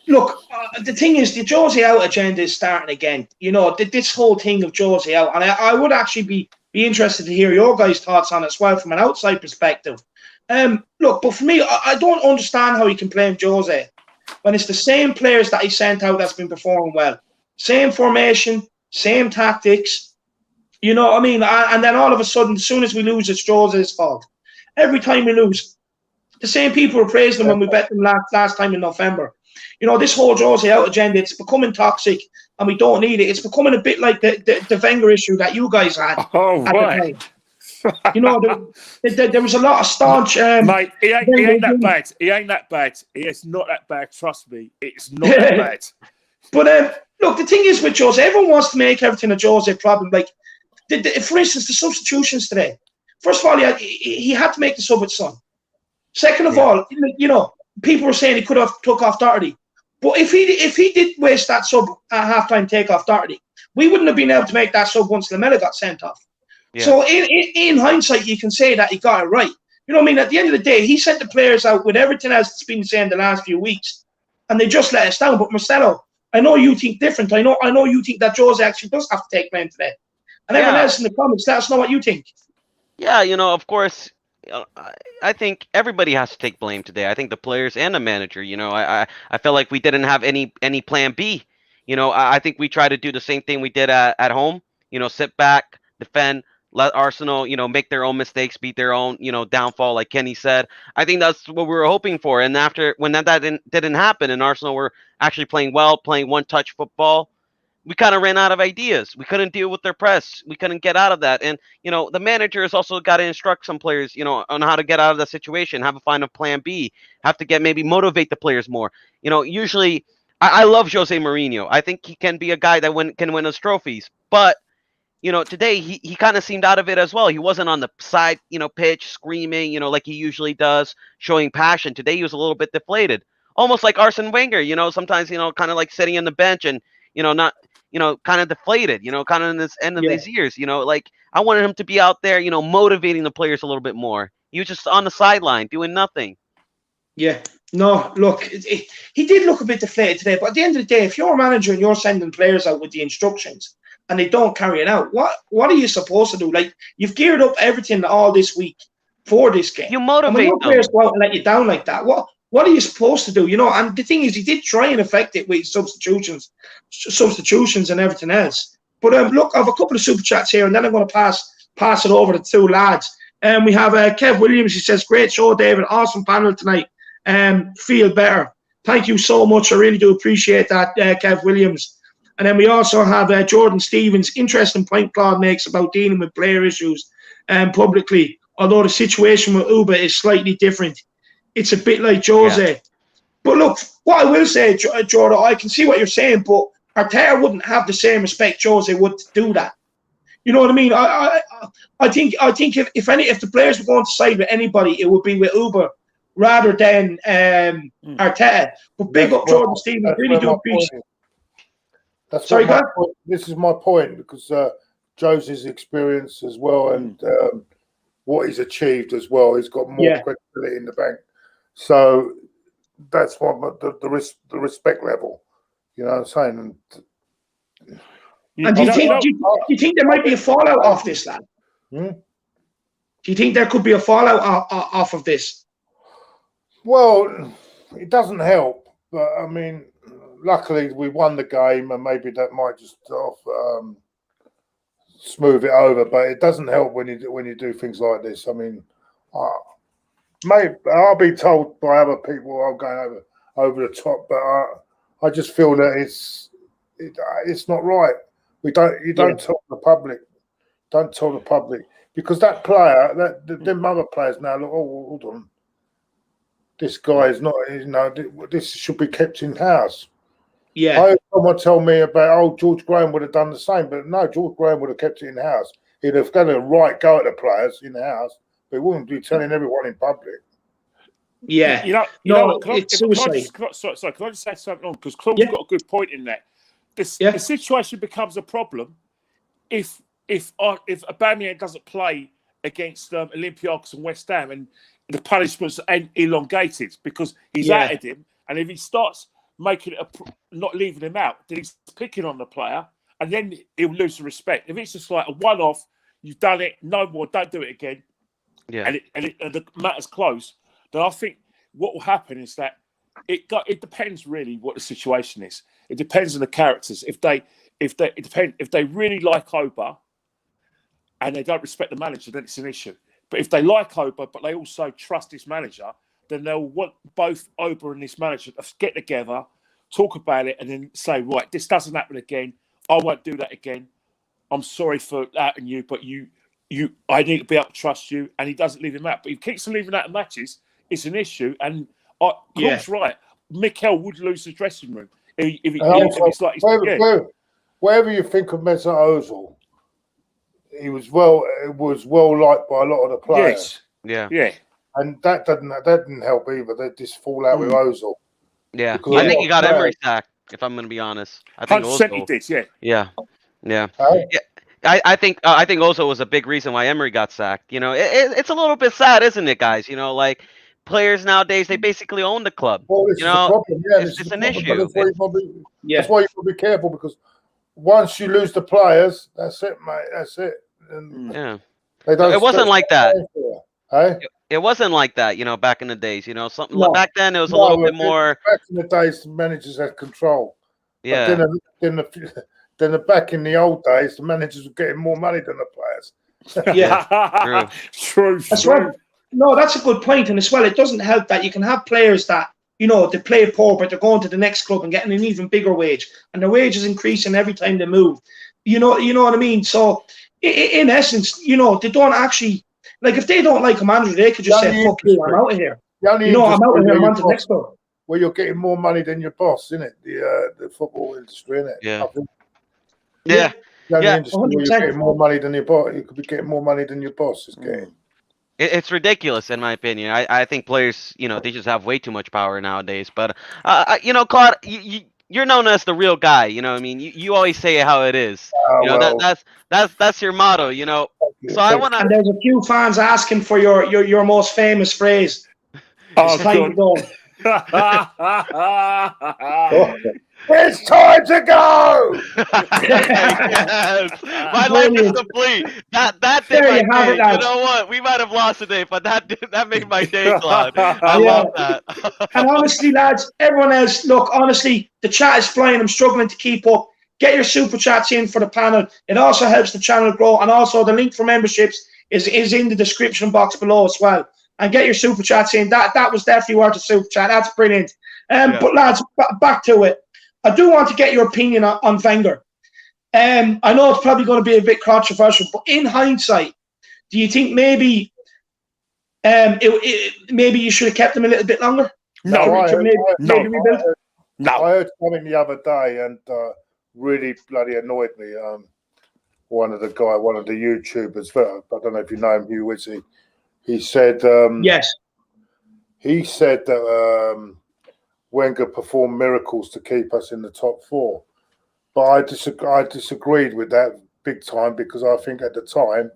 look, the thing is, the Josie out agenda is starting again. This whole thing of Josie out, and I would actually be interested to hear your guys' thoughts on it as well from an outside perspective. Look, but for me, I don't understand how you can blame Jose when it's the same players that he sent out that's been performing well. Same formation, same tactics. You know what I mean? And then all of a sudden, as soon as we lose, it's Jose's fault. Every time we lose, the same people are praising them when we bet them last time in November. This whole Jose out agenda, it's becoming toxic and we don't need it. It's becoming a bit like the Wenger issue that you guys had. Oh, right. There was a lot of staunch... Mate, he ain't that bad. He ain't that bad. It's not that bad. Trust me. It's not that bad. But look, the thing is with Jose, everyone wants to make everything a Jose problem. Like, for instance, the substitutions today. First of all, he had to make the sub with Son. Second of all, people were saying he could have took off Doherty. But if he did waste that sub at halftime, take off Doherty, we wouldn't have been able to make that sub once Lamela got sent off. Yeah. So in hindsight, you can say that he got it right. You know what I mean? At the end of the day, he sent the players out with everything else that's been the same the last few weeks, and they just let us down. But Marcelo, I know you think different. I know you think that Jose actually does have to take blame today. And everyone else in the comments, let us know what you think. Yeah, of course, I think everybody has to take blame today. I think the players and the manager. I felt like we didn't have any plan B. I think we tried to do the same thing we did at home. Sit back, defend, let Arsenal, make their own mistakes, beat their own, downfall, like Kenny said. I think that's what we were hoping for. And when that didn't happen, and Arsenal were actually playing well, playing one-touch football, we kind of ran out of ideas. We couldn't deal with their press. We couldn't get out of that. And, the manager has also got to instruct some players, on how to get out of that situation, have to find a plan B, have to maybe motivate the players more. Usually I love Jose Mourinho. I think he can be a guy that can win us trophies. But, today he kind of seemed out of it as well. He wasn't on the side, pitch screaming, like he usually does, showing passion. Today he was a little bit deflated, almost like Arsene Wenger, sometimes, kind of like sitting on the bench and, not, kind of deflated, kind of in this end of these years, like I wanted him to be out there, motivating the players a little bit more. He was just on the sideline doing nothing. Yeah. No, look, he did look a bit deflated today, but at the end of the day, if you're a manager and you're sending players out with the instructions and they don't carry it out, what are you supposed to do? Like, you've geared up everything all this week for this game. You motivate and when them. Players go out and let you down like that. What are you supposed to do? And the thing is, he did try and affect it with substitutions and everything else. But look, I have a couple of super chats here, and then I'm going to pass it over to two lads. We have Kev Williams. He says, "Great show, David. Awesome panel tonight. Feel better. Thank you so much. I really do appreciate that, Kev Williams." And then we also have Jordan Stevens. Interesting point Claude makes about dealing with player issues publicly. Although the situation with Uber is slightly different, it's a bit like Jose. Yeah. But look, what I will say, Jordan, I can see what you're saying, but Arteta wouldn't have the same respect Jose would to do that. You know what I mean? I think if the players were going to side with anybody, it would be with Uber rather than Arteta. But big up Jordan Stevens, really do appreciate. Sorry, God. This is my point, because Jose's experience as well and what he's achieved as well. He's got more credibility in the bank. So that's what the respect level. You know what I'm saying? And do you think there might be a fallout off this, lad? Do you think there could be a fallout off of this? Well, it doesn't help, but I mean, luckily we won the game, and maybe that might just smooth it over. But it doesn't help when you do things like this. I mean, maybe I'll be told by other people I'm going over the top, but I just feel that it's not right. You don't talk to the public Don't tell the public, because that player, them other players now look. Oh, hold on, this guy is not. You know, this should be kept in house. Yeah. I heard someone tell me about, George Graham would have done the same, but no, George Graham would have kept it in house. He'd have got a right go at the players in the house, but he wouldn't be telling everyone in public. Yeah. You know what? It's suicide. Sorry, can I just say something on? Because Claude's got a good point in that. The situation becomes a problem if Aubameyang doesn't play against Olympiacos and West Ham, and the punishments are elongated because he's added him, and if he starts making it not leaving him out, then he's picking on the player, and then he'll lose the respect. If it's just like a one-off, you've done it, no more, don't do it again, and the matter's closed, then I think what will happen is that it depends really what the situation is. It depends on the characters. If they really like Oba and they don't respect the manager, then it's an issue. But if they like Oba, but they also trust his manager, then they'll want both Oba and this manager to get together, talk about it, and then say, right, this doesn't happen again. I won't do that again. I'm sorry for outing you, but I need to be able to trust you. And he doesn't leave him out. But if he keeps leaving out in matches, it's an issue. And Claude's right. Mikel would lose the dressing room. If it's like wherever you think of Mesut Ozil, he was well liked by a lot of the players. Yes. Yeah. And that didn't help either. They just fall out with Ozil. Yeah. I think he got Emery sacked, if I'm going to be honest. I think 100% he did, yeah. I think Ozil was a big reason why Emery got sacked. You know, it's a little bit sad, isn't it, guys? You know, like players nowadays, they basically own the club. Well, this you is know, the problem. Yeah, it's an issue. That's why you got to be careful, because once you lose the players, that's it, mate. That's it. And it wasn't like that. Hey? It wasn't like that, you know, back in the days. You know, back then it was a little bit more. Back in the days, the managers had control. Yeah. But then back in the old days, the managers were getting more money than the players. Yeah, true. That's right. No, that's a good point. And as well, it doesn't help that you can have players that, you know, they play poor, but they're going to the next club and getting an even bigger wage, and their wage is increasing every time they move. You know what I mean? So, in essence, you know, they don't actually, like, if they don't like a manager, they could just say, "Fuck you, I'm out of here." I'm out of here. I'm on to the next club. Well, you're getting more money than your boss, isn't it? The football industry, isn't it? Yeah. Yeah. Industry, 100%. you're getting more money than your boss. You could be getting more money than your boss is getting. It's ridiculous, in my opinion. I think players, you know, they just have way too much power nowadays. But, you know, Claude, you're known as the real guy. You know what I mean? You always say it how it is. You know, that's your motto, you know. So I want to... And there's a few fans asking for your most famous phrase. It's time to go. It's time to go. Yes. My life is complete. That did my day. You know what? We might have lost today, but that made my day, Claude. I love that. And honestly, lads, everyone else, look, honestly, the chat is flying. I'm struggling to keep up. Get your super chats in for the panel. It also helps the channel grow. And also the link for memberships is in the description box below as well. And get your super chats in. That was definitely worth a super chat. That's brilliant. But lads, back to it. I do want to get your opinion on Wenger. I know it's probably going to be a bit controversial, but in hindsight, do you think maybe maybe you should have kept him a little bit longer? No, I heard something the other day and really bloody annoyed me. One of the YouTubers, I don't know if you know him, Hugh Wizzy. He said, yes. He said that Wenger performed miracles to keep us in the top four. But I disagreed with that big time, because I think at the time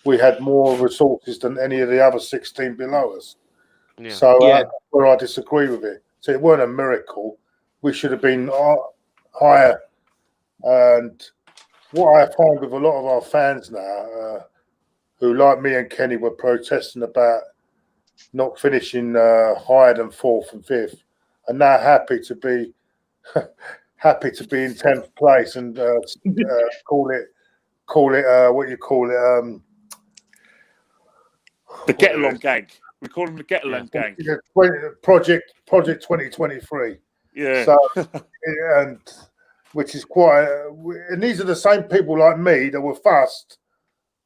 we had more resources than any of the other 16 below us. Yeah. So where I disagree with it. So it weren't a miracle. We should have been higher. And what I find with a lot of our fans now, who like me and Kenny were protesting about not finishing higher than 4th and 5th, are now happy to be in 10th place and call it what you call it, the get along gang. We call them the get along gang. Project 2023. Yeah. So and which is quite and these are the same people like me that were fussed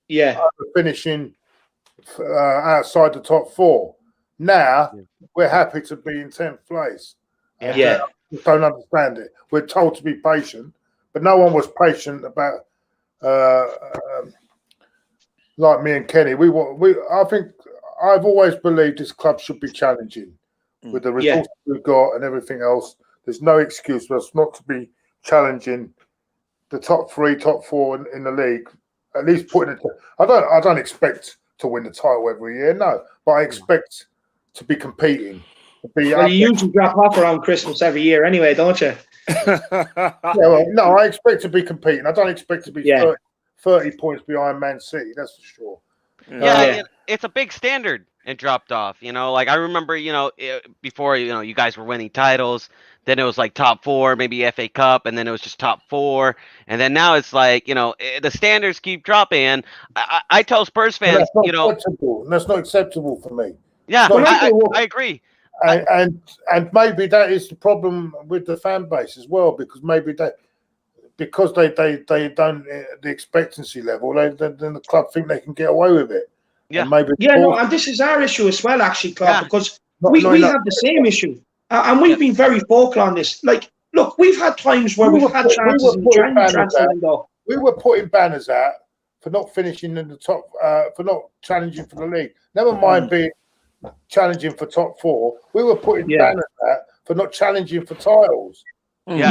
Yeah. Finishing outside the top 4. Now we're happy to be in 10th place. And, Yeah. don't understand it. We're told to be patient, but no one was patient about like me and Kenny. I think I've always believed this club should be challenging with the resources we've got and everything else. There's no excuse for us not to be challenging the top 3, top 4 in the league. At least putting it. I don't expect to win the title every year, no, but I expect to be competing. Well, you usually drop off around Christmas every year anyway, don't you? No, I expect to be competing. I don't expect to be 30 points behind Man City, that's for sure. Yeah, it's a big standard it dropped off. Like I remember, before, you guys were winning titles, then it was like top 4, maybe FA Cup, and then it was just top 4, and then now it's like, the standards keep dropping. And I tell Spurs fans, that's not acceptable for me. Yeah, I agree. And maybe that is the problem with the fan base as well, because maybe because they don't the expectancy level, then the club think they can get away with it. Yeah, and and this is our issue as well, actually, Club, because we have the same issue, and we've been very vocal on this. Like, look, we've had times where we've had chances in the January transfer window. We were putting banners out for not finishing in the top, for not challenging for the league. Never mind being challenging for top 4. We were putting banners out for not challenging for titles. Now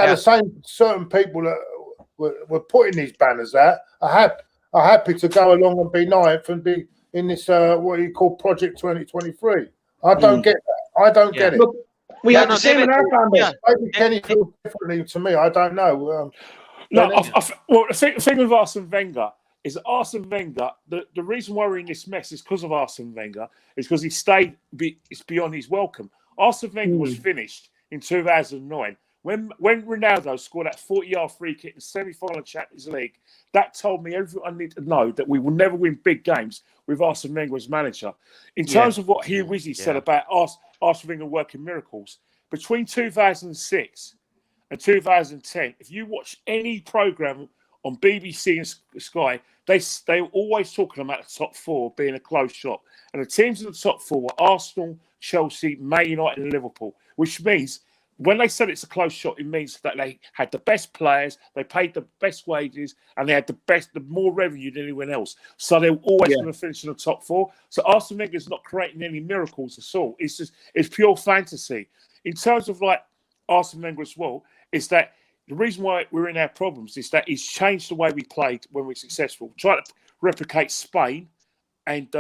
the same certain people that were putting these banners out are happy to go along and be ninth and be in this what you call Project 2023. I don't get that. I don't get it. Look, we have the same in our fan base. Maybe Kenny feels differently to me. I don't know. The thing with Arsene Wenger is that Arsene Wenger, the reason why we're in this mess is because of Arsene Wenger, is because he stayed it's beyond his welcome. Arsene Wenger was finished in 2009. When Ronaldo scored that 40-yard free kick in the semi-final of Champions League, that told me everything I need to know that we will never win big games with Arsene Wenger as manager. In terms of what Hugh Wizzy said about Arsene Wenger working miracles, between 2006 and 2010, if you watch any programme on BBC and Sky, they were always talking about the top 4 being a close shot. And the teams in the top 4 were Arsenal, Chelsea, Man United and Liverpool, which means when they said it's a close shot, it means that they had the best players, they paid the best wages, and they had the more revenue than anyone else. So they were always going to finish in the top 4. So Arsene Wenger's not creating any miracles at all. It's pure fantasy. In terms of like Arsene Wenger as well, is that the reason why we're in our problems is that he's changed the way we played when we're successful. Try to replicate Spain and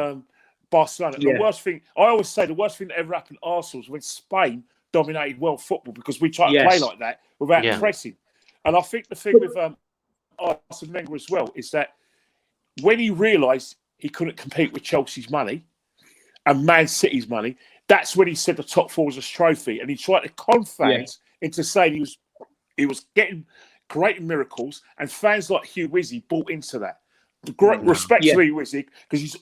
Barcelona. The worst thing, I always say, the worst thing that ever happened to Arsenal was when Spain dominated world football, because we try to play like that without pressing. And I think the thing with Arsene Wenger as well is that when he realised he couldn't compete with Chelsea's money and Man City's money, that's when he said the top 4 was a trophy, and he tried to con fans into saying he was creating miracles, and fans like Hugh Wizzy bought into that. Great respect to Hugh Wizzy, because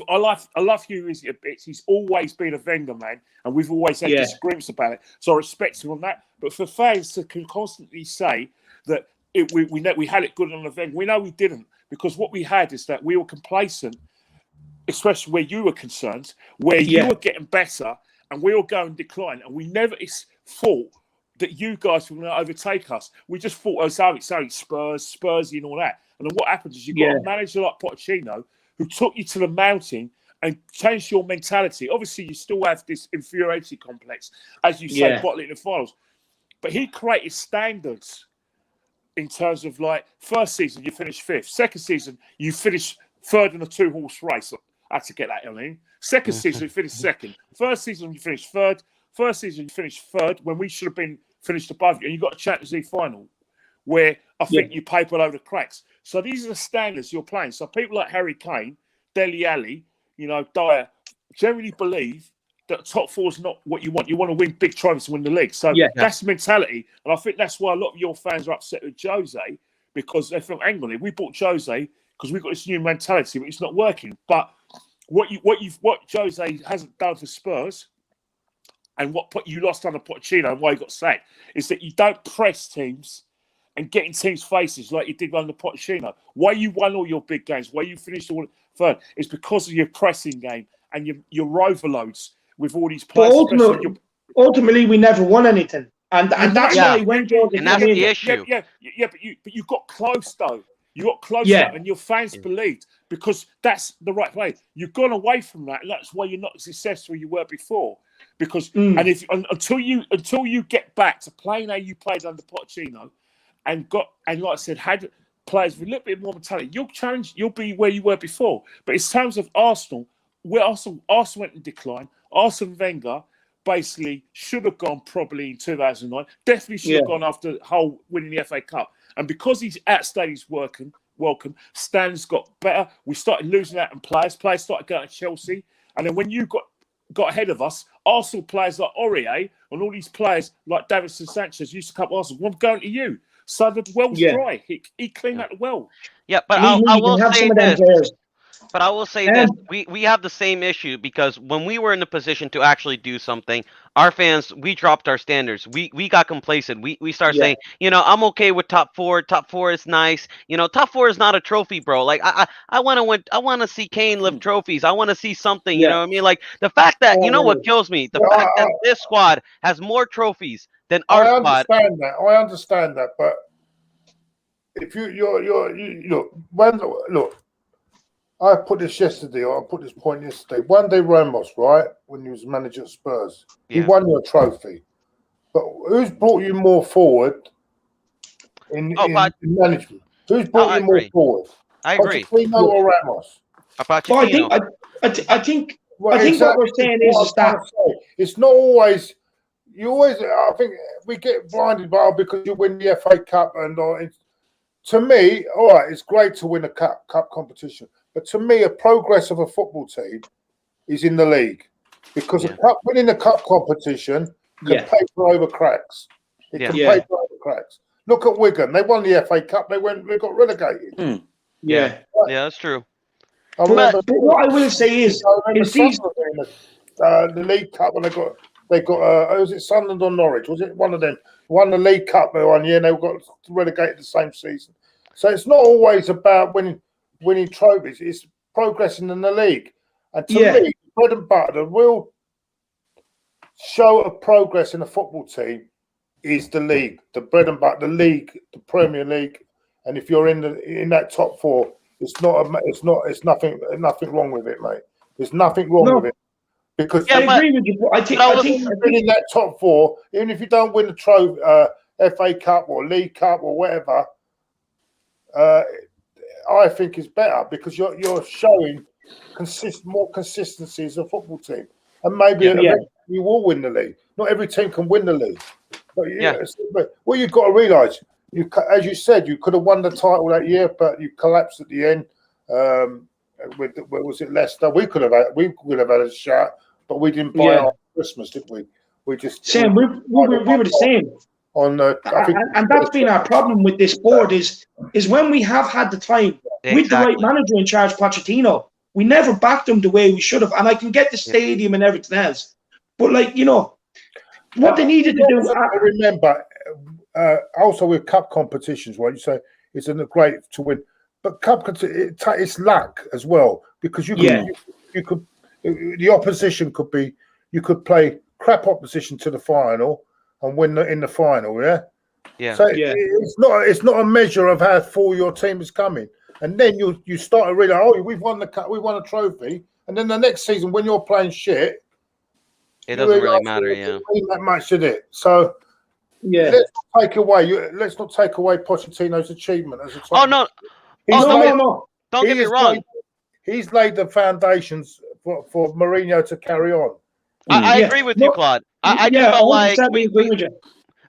I love Hugh Wizzy a bit. He's always been a Wenger man, and we've always had disagreements about it. So I respect him on that. But for fans to constantly say that we had it good on the Wenger, we know we didn't, because what we had is that we were complacent, especially where you were concerned, where you were getting better and we were going decline, and we never thought that you guys were going to overtake us. We just thought, oh, sorry, Spursy and all that. And then what happens is you've got a manager like Pochettino who took you to the mountain and changed your mentality. Obviously, you still have this inferiority complex, as you say, bottling the finals. But he created standards in terms of, like, first season, you finished 5th. Second season, you finished 3rd in a 2-horse race. I had to get that in. Second season, you finished 2nd. First season, you finished 3rd. First season, you finished 3rd when we should have been finished above you. And you got a Champions League final where I think you paper over the cracks. So these are the standards you're playing. So people like Harry Kane, Dele Alli, Dyer, generally believe that top 4 is not what you want. You want to win big trophies to win the league. So that's the mentality. And I think that's why a lot of your fans are upset with Jose, because they feel angry. We bought Jose because we've got this new mentality, but it's not working. But what Jose hasn't done for Spurs, and what you lost under Pochettino and why you got sacked, is that you don't press teams and getting teams' faces like you did under Pochettino. Why you won all your big games, why you finished all third, is because of your pressing game and your overloads with all these players. But ultimately, we never won anything. And that's why when Georgia and that's came the in, issue. But you got close though. You got close Yeah. and your fans believed because that's the right way. You've gone away from that, and that's why you're not as successful you were before. Because until you get back to playing how you played under Pochettino, and like I said, had players with a little bit more mentality, you'll be where you were before. But in terms of Arsenal, where Arsenal went in decline, Arsene Wenger basically should have gone probably in 2009. Definitely should have gone after Hull winning the FA Cup. And because he's outstayed his welcome, Stan's got better. We started losing out on players. Players started going to Chelsea. And then when you got ahead of us, Arsenal players like Aurier and all these players like Davinson Sanchez used to come to Arsenal. We're going to you. So the well's dry. He cleaned out the well. Yeah, but I will say this. But I will say this, we have the same issue because when we were in the position to actually do something, our fans, we dropped our standards. We got complacent. We started saying, I'm okay with top four. Top four is nice. Top four is not a trophy, bro. Like I want to see Kane lift trophies. I want to see something, you know what I mean? Like the fact that, what kills me? The fact that this squad has more trophies than our squad. I understand that, but if look, I put this yesterday, or I put this point yesterday. One day Ramos, right, when he was manager at Spurs, he won you a trophy. But who's brought you more forward in management? Who's brought you more forward? I agree. Pochettino or Ramos? Well, I think what we're saying is that it's not always. I think we get blinded by because you win the FA Cup and to me, all right, it's great to win a cup competition. But to me, a progress of a football team is in the league because winning a cup competition can paper over cracks. It can paper over cracks. Look at Wigan; they won the FA Cup. They got relegated. Yeah, that's true. But what I will say is the League Cup when they got was it Sunderland or Norwich? Was it one of them? Won the League Cup one year, and they got relegated the same season. So it's not always about winning trophies, it's progressing in the league. And to me, bread and butter, the real show of progress in a football team is the league, the bread and butter, the league, the Premier League. And if you're in that top four, it's nothing wrong with it, mate. There's nothing wrong with it. Because I agree with you. I think in that top four, even if you don't win the trophy, FA Cup or League Cup or whatever, I think is better because you're showing more consistency as a football team, and maybe you will win the league. Not every team can win the league, but what you've got to realise, as you said, you could have won the title that year, but you collapsed at the end. Was it Leicester? We could have had a shot, but we didn't buy our Christmas, did we? We just we were the same. And that's been our problem with this board is when we have had the time with the right manager in charge, Pochettino, we never backed him the way we should have. And I can get the stadium and everything else, but what they needed to do. I remember also with cup competitions, right? You say it's great to win, but cup it's luck as well because you could the opposition could be you could play crap opposition to the final and win in the final, So it's not a measure of how full your team is coming, and then you start to realize, we've won the cup, we won a trophy, and then the next season when you're playing shit, it doesn't really matter, that much, did it? So let's not take away Pochettino's achievement as a top. No. Don't get me wrong. He's laid the foundations for Mourinho to carry on. I agree with you, Claude. I just felt like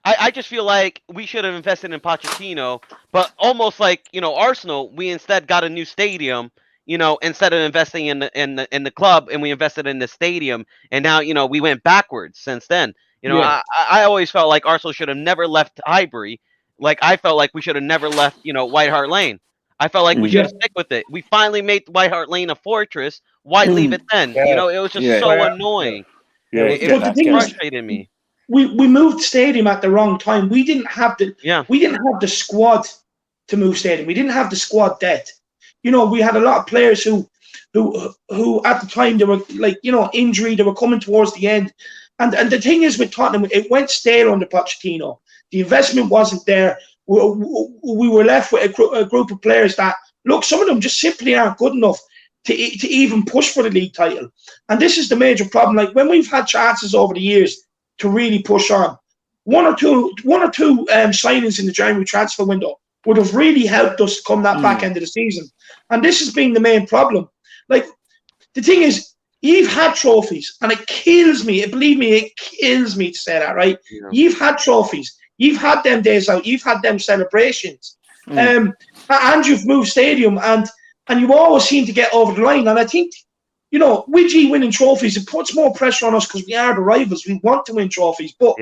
I just feel like we should have invested in Pochettino, but almost like Arsenal, we instead got a new stadium. Instead of investing in the club, and we invested in the stadium, and now we went backwards since then. I always felt like Arsenal should have never left Highbury. Like I felt like we should have never left White Hart Lane. I felt like we should have stick with it. We finally made White Hart Lane a fortress. Why leave it then? It was just so annoying. It frustrated me. we moved stadium at the wrong time. We didn't have the squad to move stadium. We didn't have the squad depth. You know, we had a lot of players who at the time they were like, you know, injury. They were coming towards the end, and the thing is with Tottenham, it went stale under Pochettino. The investment wasn't there. We were left with a group of players that, look, some of them just simply aren't good enough to even push for the league title. And this is the major problem. Like, when we've had chances over the years to really push on, one or two signings in the January transfer window would have really helped us come that back end of the season. And this has been the main problem. Like, the thing is, you've had trophies, and it kills me. Believe me, it kills me to say that, right? Yeah. You've had trophies. You've had them days out. You've had them celebrations. And you've moved stadium, and you always seem to get over the line. And I think, you know, with G winning trophies, it puts more pressure on us because we are the rivals. We want to win trophies. But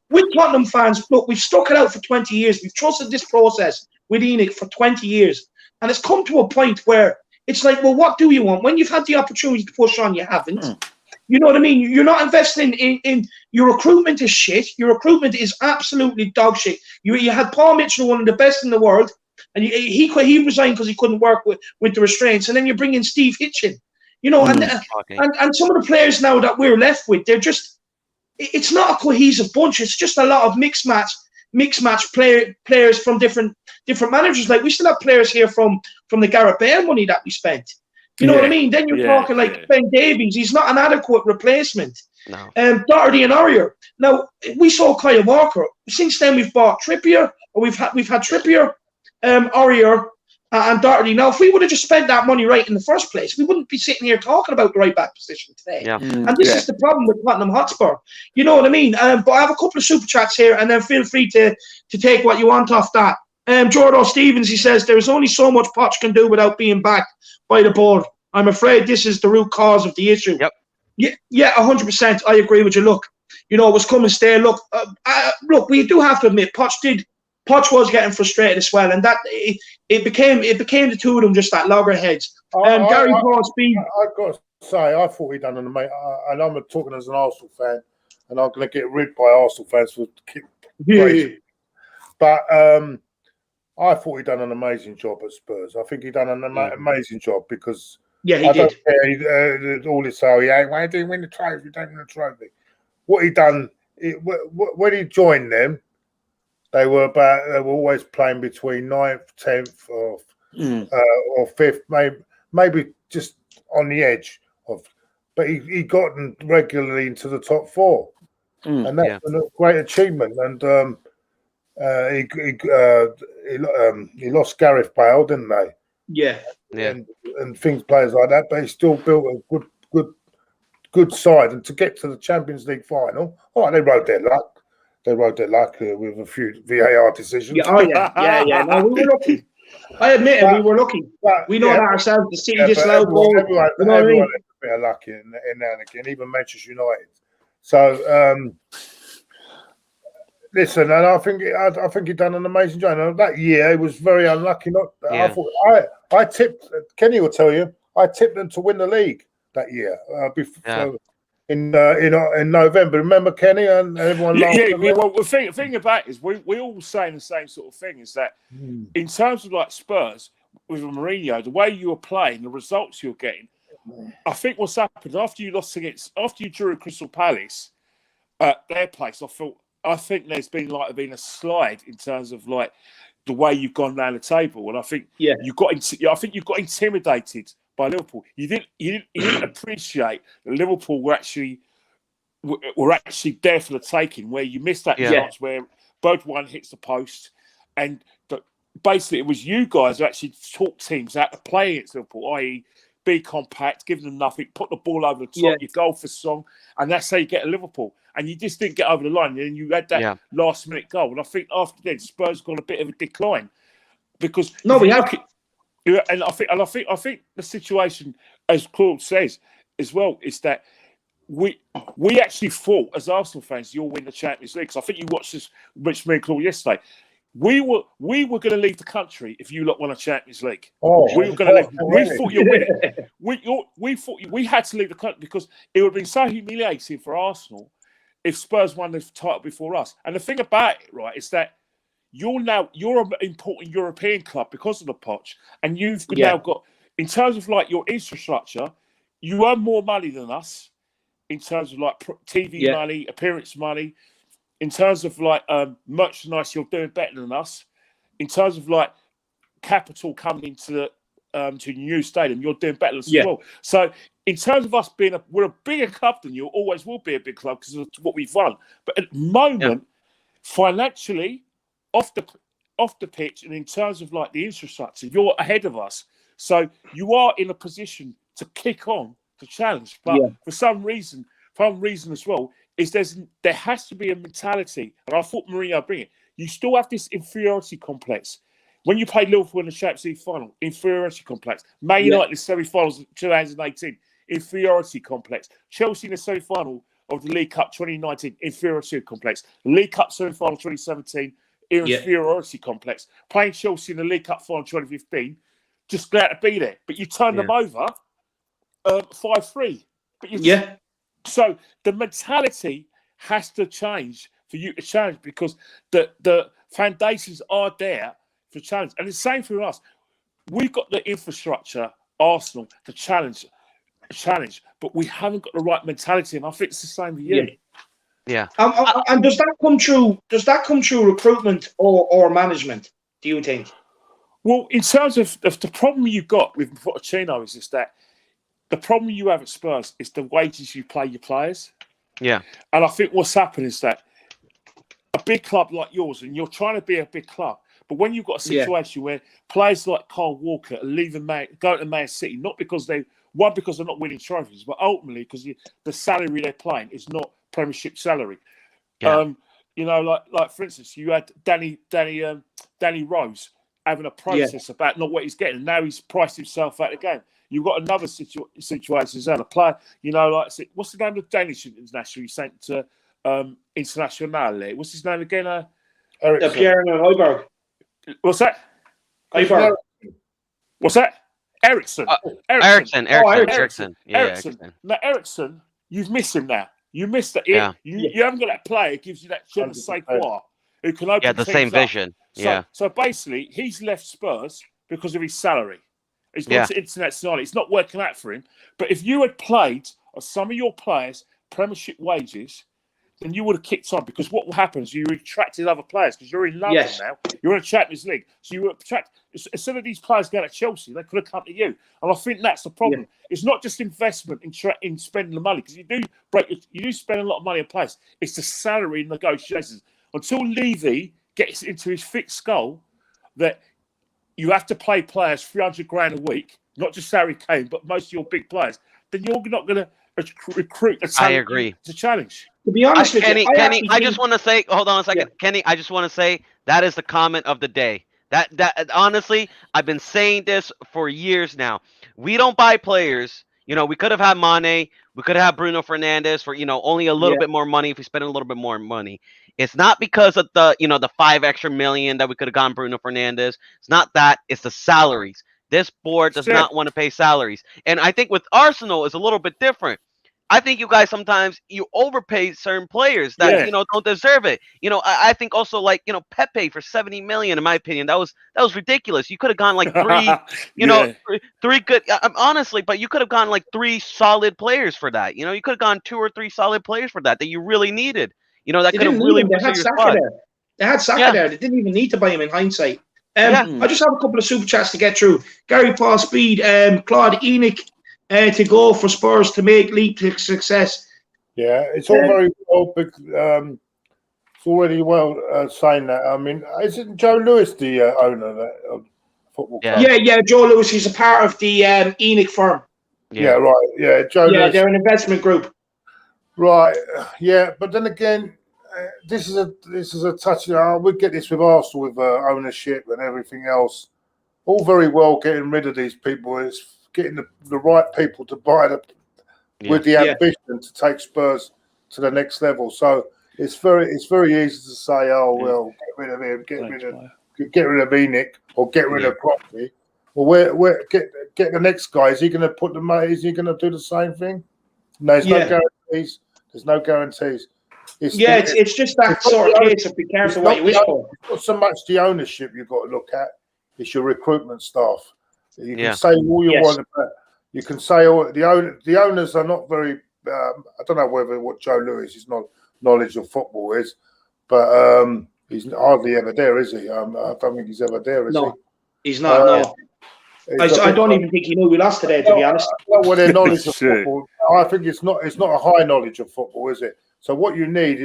with Tottenham fans, look, we've stuck it out for 20 years. We've trusted this process with Enoch for 20 years. And it's come to a point where it's like, well, what do you want? When you've had the opportunity to push on, you haven't. You know what I mean? You're not investing in your recruitment is shit. Your recruitment is absolutely dog shit. You had Paul Mitchell, one of the best in the world, and he resigned because he couldn't work with the restraints. And then you bring in Steve Hitchin. You know, and some of the players now that we're left with, they're just, it's not a cohesive bunch. It's just a lot of mixed match players from different managers. Like, we still have players here from the Gareth Bale money that we spent. You know what I mean? Then you're talking like Ben Davies. He's not an adequate replacement. No. Doherty and Aurier. Now, we saw Kyle Walker. Since then, we've bought Trippier, or we've had Trippier, Aurier, and Doherty. Now, if we would have just spent that money right in the first place, we wouldn't be sitting here talking about the right back position today. Yeah. And this is the problem with Tottenham Hotspur. You know what I mean? But I have a couple of super chats here, and then feel free to take what you want off that. Jordo Stevens, he says, there's only so much Poch can do without being backed by the board. I'm afraid this is the root cause of the issue. Yep. Yeah, 100%. I agree with you. Look, you know, it was coming stale. Look, we do have to admit, Poch was getting frustrated as well, and that it became the two of them just at loggerheads. Gary Paul Speed. I've got to say, I thought he'd done an amazing. And I'm talking as an Arsenal fan, and I'm going to get ripped by Arsenal fans for crazy. But I thought he'd done an amazing job at Spurs. I think he'd done an amazing job because he did. Don't care all this. Oh, why didn't win the trophy? You don't win the trophy. What he done when he joined them, they were always playing between 9th, 10th, or 5th, maybe just on the edge of. But he got them regularly into the top 4, and that's a great achievement. And he lost Gareth Bale, didn't they? Yeah. And players like that, but he still built a good side. And to get to the Champions League final, they rode their luck. With a few VAR decisions. Yeah. No, we were lucky. I admit it, we were lucky. We know that ourselves. The City disallowed goals. Everyone has a bit of luck in now and again, even Manchester United. So listen, and I think he done an amazing job. And that year, he was very unlucky. I tipped. Kenny will tell you. I tipped them to win the league that year. In November. Remember, Kenny, and everyone laughed. Well, the thing about it is we all saying the same sort of thing. Is that in terms of like Spurs with Mourinho, the way you were playing, the results you're getting, I think what's happened after you drew Crystal Palace at their place, I think there's been a slide in terms of like the way you've gone down the table, and I think you got intimidated by Liverpool. You didn't appreciate that Liverpool were actually there for the taking, where you missed that chance where both one hits the post, and basically it was you guys who actually taught teams how to play against Liverpool, i.e. be compact, give them nothing, put the ball over the top, you go for song, and that's how you get a Liverpool. And you just didn't get over the line, and you had that last minute goal. And I think after then, Spurs got a bit of a decline because we have. And I think the situation, as Claude says as well, is that we actually thought as Arsenal fans you'll win the Champions League. Because I think you watched this, Rich, me and Claude yesterday. We were going to leave the country if you lot won a Champions League. We were going to leave. We thought you'd win it. We thought we had to leave the country because it would have been so humiliating for Arsenal if Spurs won the title before us. And the thing about it, right, is that you're an important European club because of the Poch, and you've now got, in terms of like your infrastructure, you earn more money than us in terms of like TV money, appearance money. In terms of like merchandise, you're doing better than us. In terms of like capital coming into the to new stadium, you're doing better than us as well. So in terms of us we're a bigger club than you. Always will be a big club because of what we've won. But at the moment, financially, off the pitch, and in terms of like the infrastructure, you're ahead of us. So you are in a position to kick on to challenge. But for some reason as well, is there has to be a mentality, and I thought Mourinho bring it. You still have this inferiority complex. When you played Liverpool in the Champions League final, inferiority complex. Man United in the semi-finals of 2018, inferiority complex. Chelsea in the semi-final of the League Cup 2019, inferiority complex. League Cup semi-final 2017, inferiority complex. Playing Chelsea in the League Cup final 2015, just glad to be there. But you turned them over 5-3. So the mentality has to change for you to challenge, because the foundations are there for challenge. And the same for us. We've got the infrastructure, Arsenal, to challenge, but we haven't got the right mentality, and I think it's the same with you. Yeah. And does that come through? Does that come through recruitment or management? Do you think? Well, in terms of the problem you got with Pochettino is that the problem you have at Spurs is the wages you pay your players. Yeah. And I think what's happened is that a big club like yours, and you're trying to be a big club, but when you've got a situation where players like Kyle Walker are leaving going to Man City, not because they're not winning trophies, but ultimately because the salary they're playing is not Premiership salary. Yeah. Like for instance, you had Danny Rose having a protest about not what he's getting, and now he's priced himself out of the game. You've got another situation as well. A player, what's the name of the Danish international you sent to Internationale? What's his name again? Pierre Højbjerg. What's that? Højbjerg. What's that? Ericsson. Ericsson. Yeah, Ericsson. Now, Ericsson, you've missed him now. You missed it. Yeah. You haven't got that player who gives you that je ne sais quoi, who can open the same vision. So basically, he's left Spurs because of his salary. He's gone to International. It's not working out for him. But if you had played some of your players Premiership wages, then you would have kicked on, because what will happen is you attracted other players, because you're in London now. You're in the Champions League. So you attract, instead of these players going to Chelsea, they could have come to you. And I think that's the problem. It's not just investment in spending the money, because you do spend a lot of money on players. It's the salary negotiations. Until Levy gets into his thick skull that you have to pay players $300,000 a week, not just Harry Kane, but most of your big players, then you're not going to recruit a talent. I agree. To challenge. To be honest with Kenny, you, Kenny, I just want to say, hold on a second, Kenny. I just want to say that is the comment of the day. That honestly, I've been saying this for years now. We don't buy players. We could have had Mane. We could have had Bruno Fernandes for only a little bit more money if we spend a little bit more money. It's not because of the the $5 extra million that we could have gotten Bruno Fernandes. It's not that. It's the salaries. This board does not want to pay salaries, and I think with Arsenal is a little bit different. I think you guys sometimes you overpay certain players that don't deserve it. I think also like Pepe for 70 million, in my opinion, that was ridiculous. You could have gone like three good, honestly, but you could have gone like 3 solid players for that. You could have gone 2 or 3 solid players for that you really needed. That could have really boosted your squad. They had Saka there. They didn't even need to buy him in hindsight. I just have a couple of super chats to get through. Gary Paul Speed, Claude Enoch. To go for Spurs to make leap to success. Yeah, it's all very well. It's already well saying that. I mean, isn't Joe Lewis the owner of that football club? Yeah. Joe Lewis. He's a part of the Enoch firm. Yeah, right. Yeah, Joe Lewis. They're an investment group. Right. Yeah, but then again, this is a touch. We get this with Arsenal with ownership and everything else. All very well getting rid of these people. It's getting the right people to buy with the ambition to take Spurs to the next level. So it's very easy to say, oh well, get rid of him, get rid of Enoch, or get rid of Crosby. Well, where get the next guy? Is he going to put the money? Is he going to do the same thing? No, there's no guarantees. There's no guarantees. It's just that sort of case of be careful what you wish for. It's not so much the ownership you've got to look at; it's your recruitment staff. You can say all you want about. You can say the owners are not very. I don't know what Joe Lewis's knowledge of football is, but he's hardly ever there, is he? I don't think he's ever there, is he? No, he's not. No. I don't even think he knew we lost today, to be honest. Not with their knowledge of football. I think it's not a high knowledge of football, is it? So what you need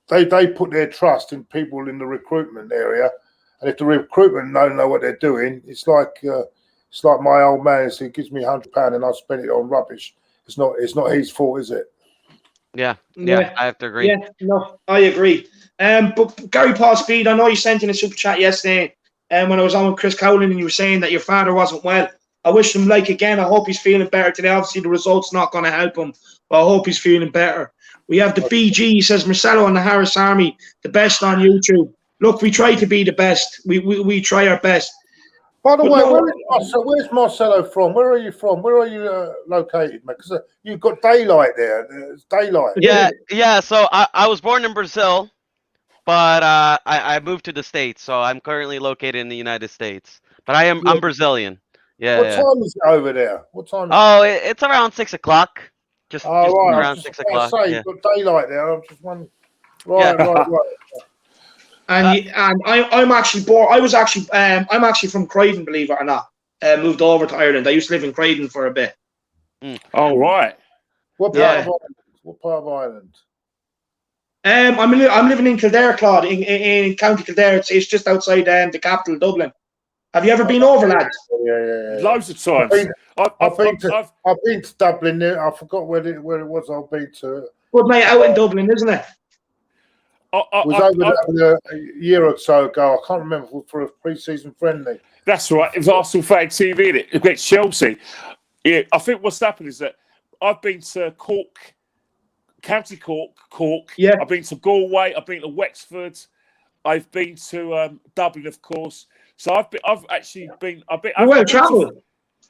they put their trust in people in the recruitment area, and if the recruitment don't know what they're doing, it's like my old man. He gives me £100 and I spend it on rubbish. It's not his fault, is it? Yeah, I have to agree. Yeah, no, I agree. But Gary Paul Speed, I know you sent in a super chat yesterday. When I was on with Chris Cowlin, and you were saying that your father wasn't well. I wish him again. I hope he's feeling better today. Obviously, the result's not going to help him, but I hope he's feeling better. We have the BG. He says Marcelo and the Harris Army, the best on YouTube. Look, we try to be the best. We try our best. By the way, where's Marcelo from? Where are you from? Where are you located, mate? Because you've got daylight there. It's daylight. Yeah. So I was born in Brazil, but I moved to the States. So I'm currently located in the United States. But I'm Brazilian. Yeah. What time is it over there? What time? It's around 6 o'clock. Just around 6 o'clock. You've got daylight there. I'm just wondering. Right. And I'm actually born. I'm actually from Croydon, believe it or not. Moved over to Ireland. I used to live in Croydon for a bit. Oh right. What part of Ireland? I'm living in Kildare, Claude, in County Kildare. It's just outside the capital, Dublin. Have you ever been over, lads? Yeah. Loads of times. I've been to Dublin. I forgot where it was. I've been to. Good mate, out in Dublin, isn't it? Was over there a year or so ago. I can't remember for a pre-season friendly. That's right. It was Arsenal fan TV in it against Chelsea. Yeah, I think what's happened is that I've been to Cork, County Cork. Yeah. I've been to Galway. I've been to Wexford. I've been to Dublin, of course. So I've actually been. Well travelled.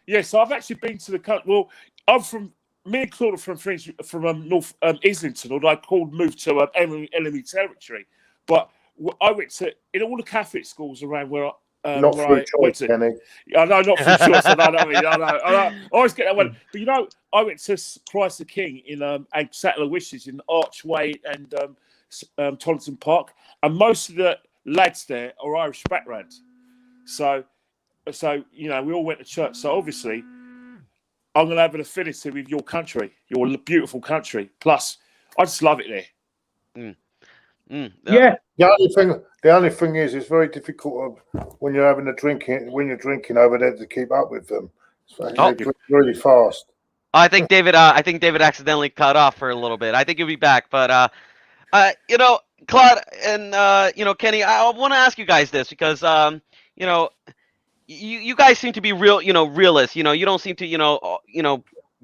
Yes, I've actually been to the country. Well, I'm from. Me and Claude are from North Islington, although I moved to enemy territory. But I went to in all the Catholic schools around where not where through I choice, went to. Kenny. I know, not through choice. I know. I always get that one. But I went to Christ the King in and Sattler Wishes in Archway and Tollington Park, and most of the lads there are Irish background. So we all went to church. So obviously, I'm going to have an affinity with your country, your beautiful country. Plus, I just love it there. Yeah. The only thing is, it's very difficult when you're having drinking over there to keep up with them. They drink really fast. I think David accidentally cut off for a little bit. I think he'll be back, but Claude and Kenny, I want to ask you guys this because you guys seem to be realists. You don't seem to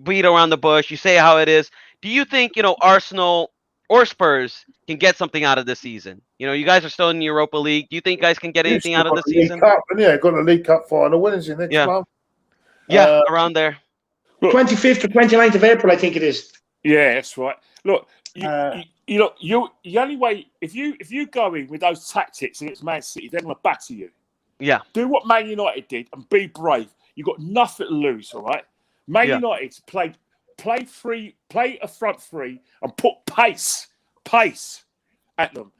beat around the bush. You say how it is. Do you think Arsenal or Spurs can get something out of this season? You guys are still in the Europa League. Do you think you guys can get anything out of the season? Got a League Cup final. When is it next month? Yeah, around there. 25th or 29th of April, I think it is. Yeah, that's right. Look, the only way if you go in with those tactics against Man City, they're going to batter you. Yeah. Do what Man United did and be brave. You've got nothing to lose, all right? Man United play a front three and put pace at them.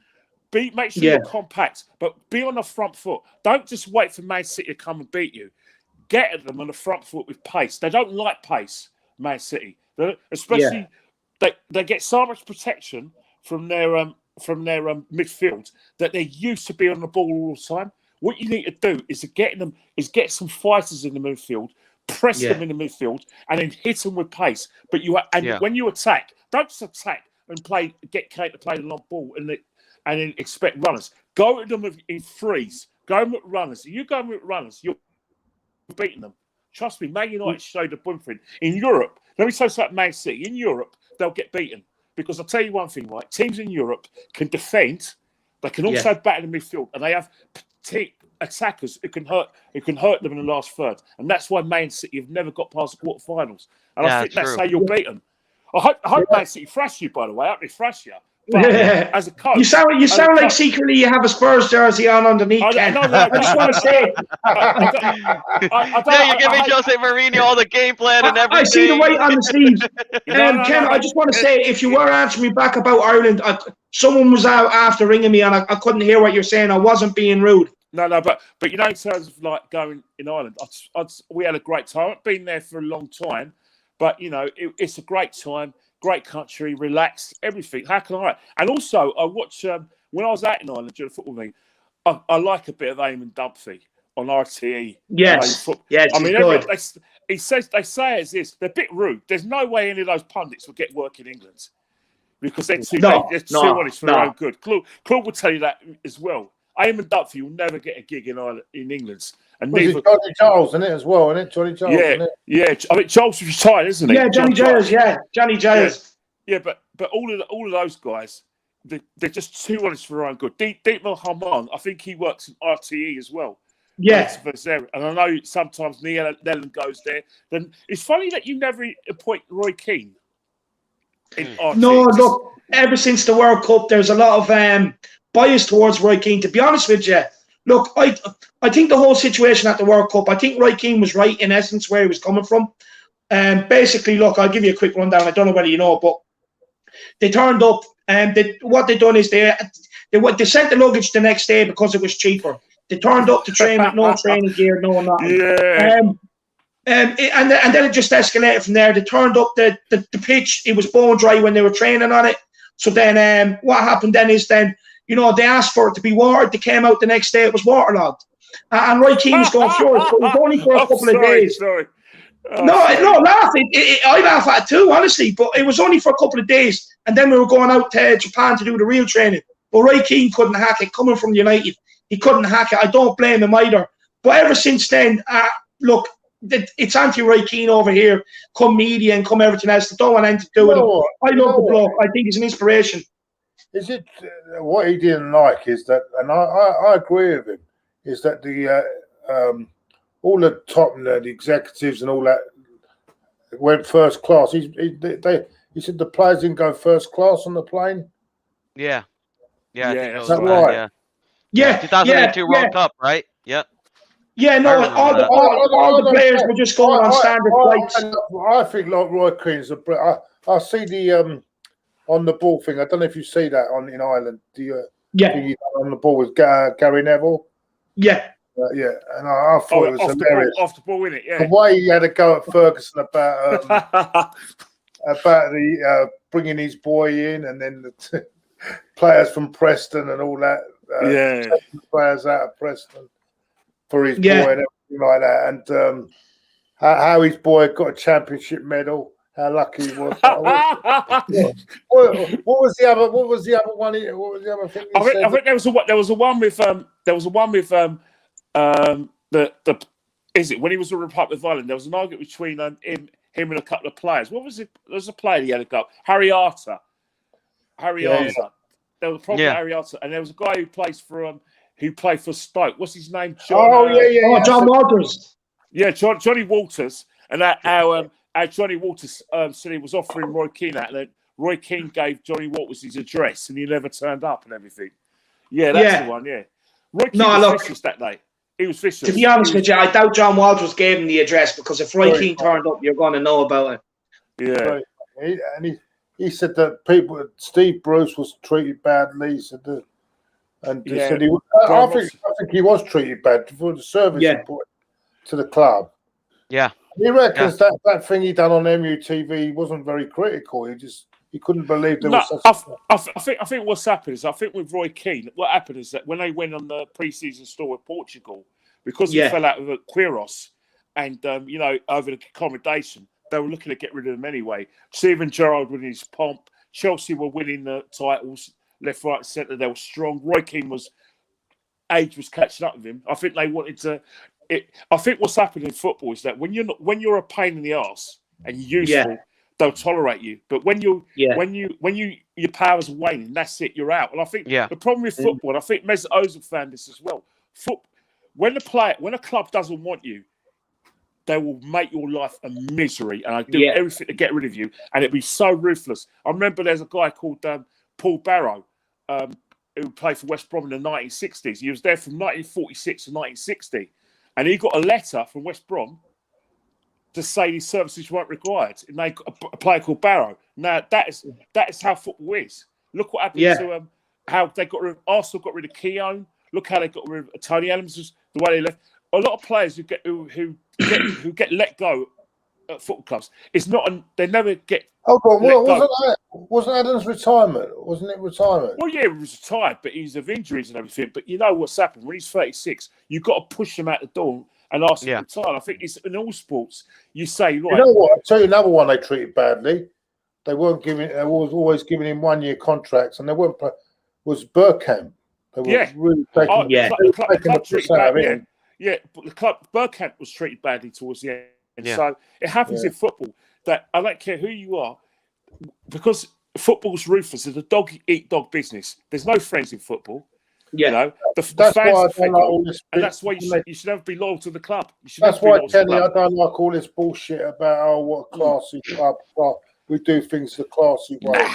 Make sure you're compact, but be on the front foot. Don't just wait for Man City to come and beat you. Get at them on the front foot with pace. They don't like pace, Man City. Especially they get so much protection from their midfield that they're used to being on the ball all the time. What you need to do is get some fighters in the midfield, press them in the midfield, and then hit them with pace. But when you attack, don't just attack and get Kate to play the long ball and then expect runners. Go at them in threes. Go with runners. If you go with runners, you're beating them. Trust me, Man United showed the blueprint. In Europe, let me say something about Man City. In Europe, they'll get beaten. Because I'll tell you one thing, right? Teams in Europe can defend, they can also batter the midfield, and they have attackers who can hurt them in the last third. And that's why Man City have never got past the quarterfinals. And I think that's how you'll beat them. I hope Man City thrash you, by the way. I hope they thrash you. But as a coach, you sound like secretly you have a Spurs jersey on underneath. Ken. I just want to say, you're giving Jose Mourinho all the game plan and everything. I see the weight on the sleeves. Ken, I just want to say, if you were answering me back about Ireland, someone was out after ringing me and I couldn't hear what you're saying. I wasn't being rude. No, but in terms of like going in Ireland, we had a great time. I've been there for a long time, but it's a great time. Great country, relaxed, everything. How can I? And also, I watch when I was out in Ireland during the football meeting. I like a bit of Eamon Dunphy on RTE. Yes, I mean, good. They say as this. They're a bit rude. There's no way any of those pundits will get work in England because they're too honest for their own good. Claude will tell you that as well. Eamon Dunphy will never get a gig in England. And Johnny Giles in it as well, isn't it? Johnny Giles, isn't it? Yeah. I mean, Giles was retired, isn't he? Yeah, Johnny Giles. Yeah, Johnny Giles. Yeah, but all of those guys, they're just too honest for their own good. Dietmar Hamann, I think he works in RTE as well. Yeah. And I know sometimes Neil Nellan goes there. Then it's funny that you never appoint Roy Keane in RTE. No, look, ever since the World Cup, there's a lot of bias towards Roy Keane. To be honest with you, look, I think the whole situation at the World Cup, I think Roy Keane was right in essence where he was coming from. Basically, look, I'll give you a quick rundown. I don't know whether you know, but they turned up and what they done is they sent the luggage the next day because it was cheaper. They turned up to train with no training gear, no nothing. Yeah. And then it just escalated from there. They turned up the pitch. It was bone dry when they were training on it. So then what happened then is they asked for it to be watered. They came out the next day. It was waterlogged. And Roy Keane was going through it. So it was only for a couple of days. Sorry. No, laugh. I laugh at it too, honestly. But it was only for a couple of days. And then we were going out to Japan to do the real training. But Roy Keane couldn't hack it. Coming from United, he couldn't hack it. I don't blame him either. But ever since then, look, it's anti-Roy Keane over here. Come media and come everything else. They don't want anything to do with him. I love the bloke. I think he's an inspiration. Is it what he didn't like is that, and I agree with him, is that the all the top the executives and all that went first class. He said the players didn't go first class on the plane. Yeah, that's right. Yeah, 2002 World Cup, right? Yep. Yeah, no, all the players were just going on standard flights. I think like Roy Keane's I see the on the ball thing. I don't know if you see that in Ireland. The thing he done on the ball with Gary Neville. Yeah. And I thought it was hilarious. Off the ball, innit? Yeah. The way he had to go at Ferguson about the bringing his boy in, and then the players from Preston and all that. Players out of Preston for his boy and everything like that, and how his boy got a championship medal. How lucky he was! What was the other? What was the other one? What was the other thing? I think there was a one with when he was with Republic of Ireland, there was an argument between him and a couple of players. What was it? There was a player he had a go. Harry Arter. There was a problem with Harry Arter, and there was a guy who played for Stoke. What's his name? John. John Walters. Yeah, Johnny Walters, and how Johnny Walters said he was offering Roy Keane that, and then Roy Keane gave Johnny Walters his address, and he never turned up and everything. Yeah, that's the one. Yeah, Roy Keane was vicious that day. He was vicious. To be honest with you, I doubt John Walters gave him the address, because if Roy Keane turned up, you're going to know about it. Yeah, he said that Steve Bruce was treated badly. He said that, and he said I think he was treated bad for the service he put to the club. Yeah. He reckons that thing he done on MUTV wasn't very critical. He couldn't believe there was such. I think what's happened is with Roy Keane, what happened is that when they went on the pre-season tour with Portugal, because he fell out with Quiros and over the accommodation, they were looking to get rid of him anyway. Steven Gerrard winning his pomp, Chelsea were winning the titles left, right, and centre. They were strong. Roy Keane age was catching up with him. I think they wanted to. I think what's happened in football is that when you're a pain in the arse and you're useful, they'll tolerate you. But when your powers are waning, that's it. You're out. And I think the problem with football, and I think Mesut Ozil found this as well. When a club doesn't want you, they will make your life a misery, and I do everything to get rid of you, and it'd be so ruthless. I remember there's a guy called Paul Barrow, who played for West Brom in the 1960s. He was there from 1946 to 1960, and he got a letter from West Brom to say his services weren't required. And they got a player called Barrow. Now that is how football is. Look what happened to how they got rid of Arsenal. Got rid of Keown. Look how they got rid of Tony Adams. The way they left. A lot of players who get let go at football clubs. It's not. They never get. Hold on, wasn't Adams retirement? Wasn't it retirement? Well, yeah, he was retired, but he's of injuries and everything. But you know what's happened when he's 36? You've got to push him out the door and ask him to retire. I think it's in all sports. You say, right. You know what? I'll tell you another one they treated badly. They weren't giving. They was always giving him 1 year contracts, and they weren't. Was Bergkamp? They were really taking. The club treated badly. Yeah, but the club Bergkamp was treated badly towards the end. Yeah. So it happens in football that I don't care who you are, because football's ruthless. It's a dog-eat-dog business. There's no friends in football. Yeah, you know, the fans are fickle, and that's why you should never be loyal to the club. That's why, Kenny, I don't like all this bullshit about what a classy club. We do things the classy way.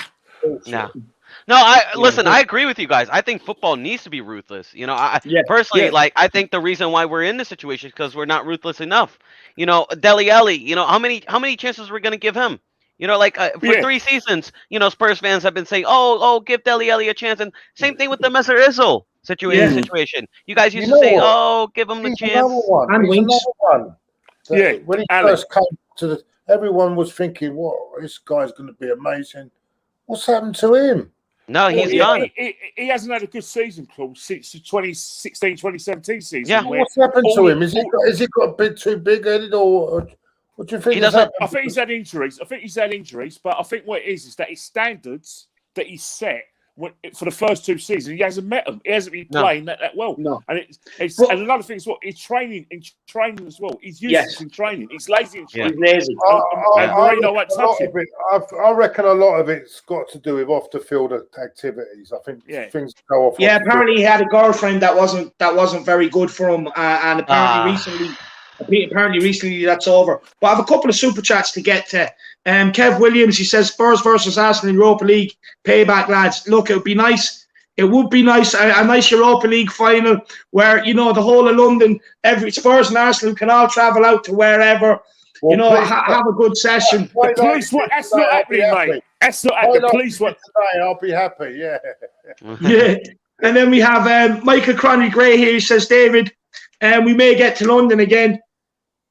No, listen. I agree with you guys. I think football needs to be ruthless. You know, personally, I think the reason why we're in this situation is because we're not ruthless enough. You know, Dele Alli. You know, how many chances we're gonna give him? You know, like for 3 seasons, you know, Spurs fans have been saying, "Oh, give Dele Alli a chance," and same thing with the Messer Izzo situation. You guys used to say, "Oh, give him the chance." And Winks. When he first came to everyone was thinking, "What? This guy's going to be amazing." What's happened to him? No, he's done. He hasn't had a good season, Claude, since the 2016-2017 season. Yeah. What's happened to him? Has he got a bit too big-headed, or what do you think? I think he's had injuries. But I think what it is that his standards that he's set for the first 2 seasons, he hasn't met them. He hasn't been playing that well. No. And and another thing is he's training as well. He's useless in training. He's lazy in training. He's lazy. And Mourinho won't touch him. I reckon a lot of it's got to do with off the field activities. I think things go off. Yeah, apparently he had a girlfriend that wasn't very good for him, and apparently recently that's over. But I have a couple of super chats to get to. Kev Williams, he says Spurs versus Arsenal in Europa League payback, lads. Look, it would be nice. It would be nice, a nice Europa League final where, you know, the whole of London, every Spurs and Arsenal can all travel out to wherever, have a good session. The police work, that's not happening, mate. That's not happening. The police work. I'll be happy, yeah. And then we have Michael Cronley Gray here. He says, David, we may get to London again.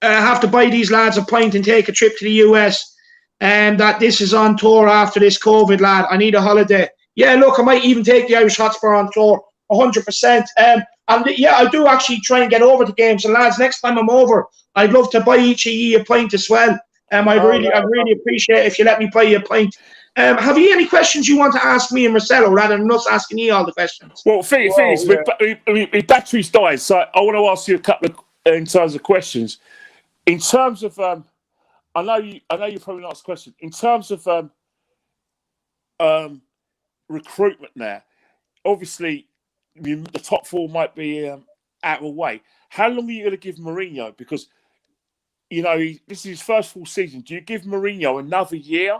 Have to buy these lads a pint and take a trip to the US. And that this is on tour after this COVID, lad. I need a holiday. Yeah, look, I might even take the Irish Hotspur on tour, 100%. And I do actually try and get over to games. And lads, next time I'm over, I'd love to buy each of you a pint as well. I'd really appreciate if you let me buy you a pint. Have you any questions you want to ask me and Marcelo rather than us asking you all the questions? Well, thing is, my battery's died, so I want to ask you a couple of in terms of questions. In terms of I know you probably not asked a question. In terms of recruitment now, obviously the top 4 might be out of the way. How long are you going to give Mourinho? Because, you know, this is his first full season. Do you give Mourinho another year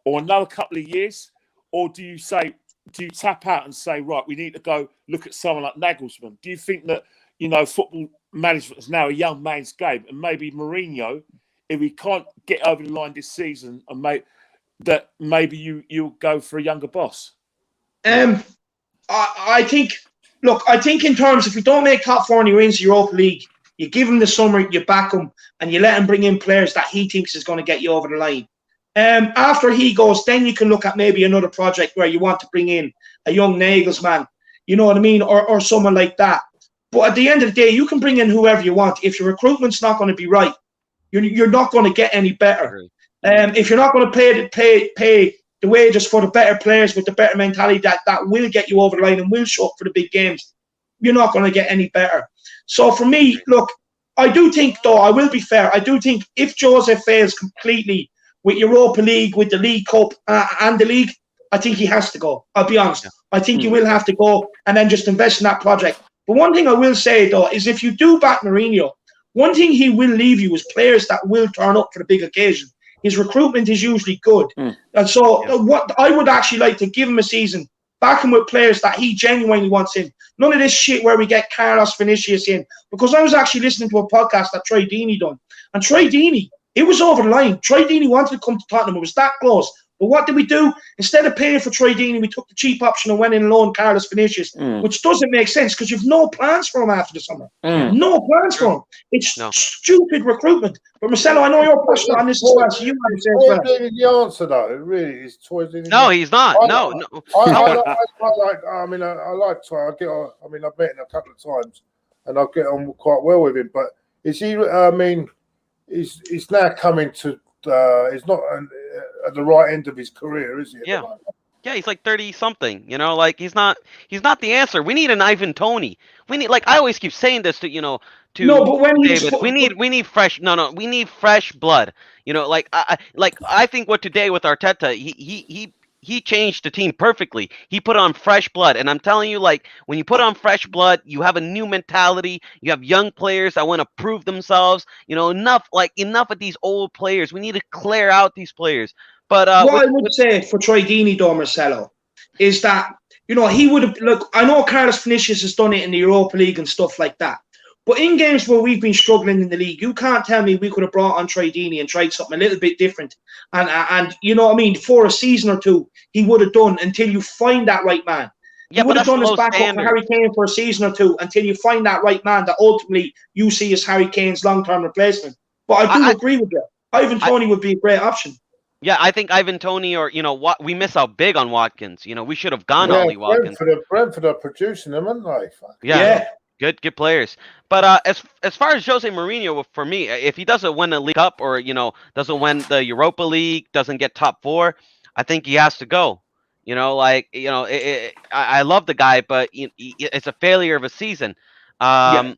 or another couple of years? Or do you tap out and say, right, we need to go look at someone like Nagelsmann? Do you think that, you know, football management is now a young man's game, and maybe Mourinho, if he can't get over the line this season, and maybe you'll go for a younger boss? I think in terms, if you don't make top 4 and you're into Europa League, you give him the summer, you back him, and you let him bring in players that he thinks is going to get you over the line. After he goes, then you can look at maybe another project where you want to bring in a young Nagelsmann, you know what I mean, or someone like that. But at the end of the day, you can bring in whoever you want. If your recruitment's not going to be right, you're not going to get any better. If you're not going to pay the wages for the better players with the better mentality that will get you over the line and will show up for the big games, you're not going to get any better. So for me, look, I do think, though, I will be fair, I do think if Jose fails completely with Europa League, with the League Cup and the league, I think he has to go. I'll be honest. I think he will have to go and then just invest in that project. But one thing I will say, though, is if you do back Mourinho, one thing he will leave you is players that will turn up for the big occasion. His recruitment is usually good. And so what I would actually like to give him a season, back him with players that he genuinely wants in. None of this shit where we get Carlos Vinicius in. Because I was actually listening to a podcast that Troy Deeney done. And Troy Deeney, it was over the line. Troy Deeney wanted to come to Tottenham. It was that close. But what did we do? Instead of paying for Troy Deeney, we took the cheap option and went in and loaned Carlos Vinicius, which doesn't make sense because you've no plans for him after the summer. No plans for him. It's stupid recruitment. But Marcelo, I know you're passionate on this as well, so you want to say as well. The answer, though, really, is Troy Deeney. No, he's not. No. I like Troy. I've met him a couple of times, and I get on quite well with him. But is he? He's now coming to. He's not at the right end of his career, is he? Yeah, he's like 30-something. Like he's not the answer. We need an Ivan Toney. We need, like I always keep saying this to but when David. We need fresh. No, we need fresh blood. I think what today with Arteta, he changed the team perfectly. He put on fresh blood. And I'm telling you, like, when you put on fresh blood, you have a new mentality. You have young players that want to prove themselves. Enough of these old players. We need to clear out these players. But what I would say for Troy Deeney, though, Marcelo, is that, he would have, look, I know Carlos Vinicius has done it in the Europa League and stuff like that. But in games where we've been struggling in the league, you can't tell me we could have brought on Troy Deeney and tried something a little bit different. And you know what I mean? For a season or two, he would have done until you find that right man. Yeah, he would have done his backup for Harry Kane for a season or two until you find that right man that ultimately you see as Harry Kane's long-term replacement. But I do agree with you. Ivan Toney would be a great option. Yeah, I think Ivan Toney or, what we miss out big on Watkins. We should have gone Ollie Watkins. Brentford are producing them, aren't they? Yeah. Good players. But as far as Jose Mourinho, for me, if he doesn't win the League Cup or, doesn't win the Europa League, doesn't get top 4, I think he has to go. I love the guy, but it's a failure of a season. I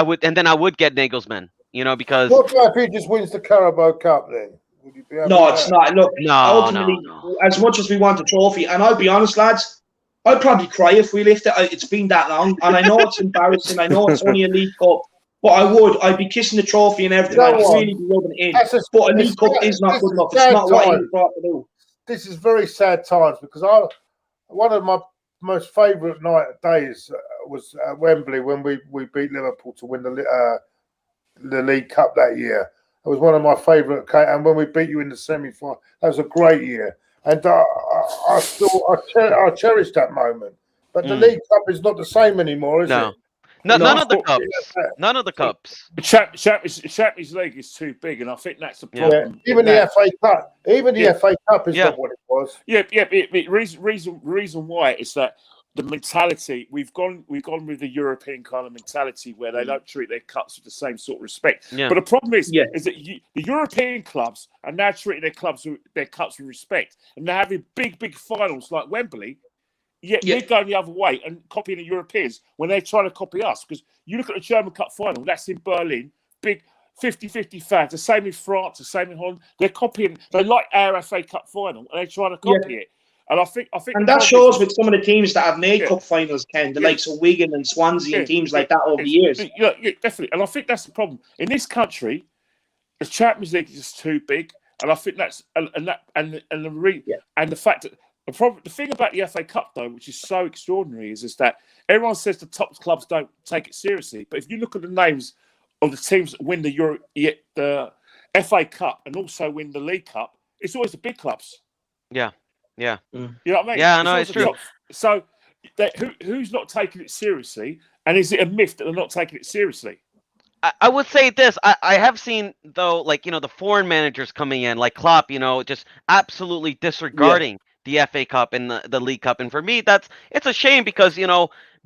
would get Nagelsmann, because... What if he just wins the Carabao Cup then? Would you be no, it's not. Look, ultimately, as much as we want a trophy, and I'll be honest, lads, I'd probably cry if we lift it. It's been that long, and I know it's embarrassing. I know it's only a League Cup, but I'd be kissing the trophy and everything. I'd really be rubbing it in. But a League Cup is not good enough. It's not what he was brought to do. This is very sad times because one of my most favourite days was at Wembley when we beat Liverpool to win the League Cup that year. It was one of my favourite, and when we beat you in the semi-final, that was a great year. And I cherish that moment. But the League Cup is not the same anymore, is it? None of the cups. None of the cups. The Champions League is too big, and I think that's the problem. Yeah. Even the FA Cup. FA Cup is not what it was. Reason why is that the mentality we've gone with the European kind of mentality where they don't treat their cups with the same sort of respect. Yeah. But the problem is that the European clubs are now treating their cups with respect, and they're having big finals like Wembley. They're going the other way and copying the Europeans when they're trying to copy us. Because you look at the German Cup final, that's in Berlin, big 50-50 fans. The same in France, the same in Holland. They're copying. They like our FA Cup final, and they're trying to copy it. And I think, and that shows with some of the teams that have made cup finals, Ken, the likes of Wigan and Swansea and teams like that over the years. Yeah, definitely. And I think that's the problem in this country. The Champions League is just too big, and I think that's the fact that the thing about the FA Cup though, which is so extraordinary, is that everyone says the top clubs don't take it seriously, but if you look at the names of the teams that win the FA Cup and also win the League Cup, it's always the big clubs. Yeah. Yeah. You know what I mean? Yeah, no, it's true. So who's not taking it seriously? And is it a myth that they're not taking it seriously? I would say this. I have seen, though, like, the foreign managers coming in, like Klopp, just absolutely disregarding the FA Cup and the League Cup. And for me, it's a shame because,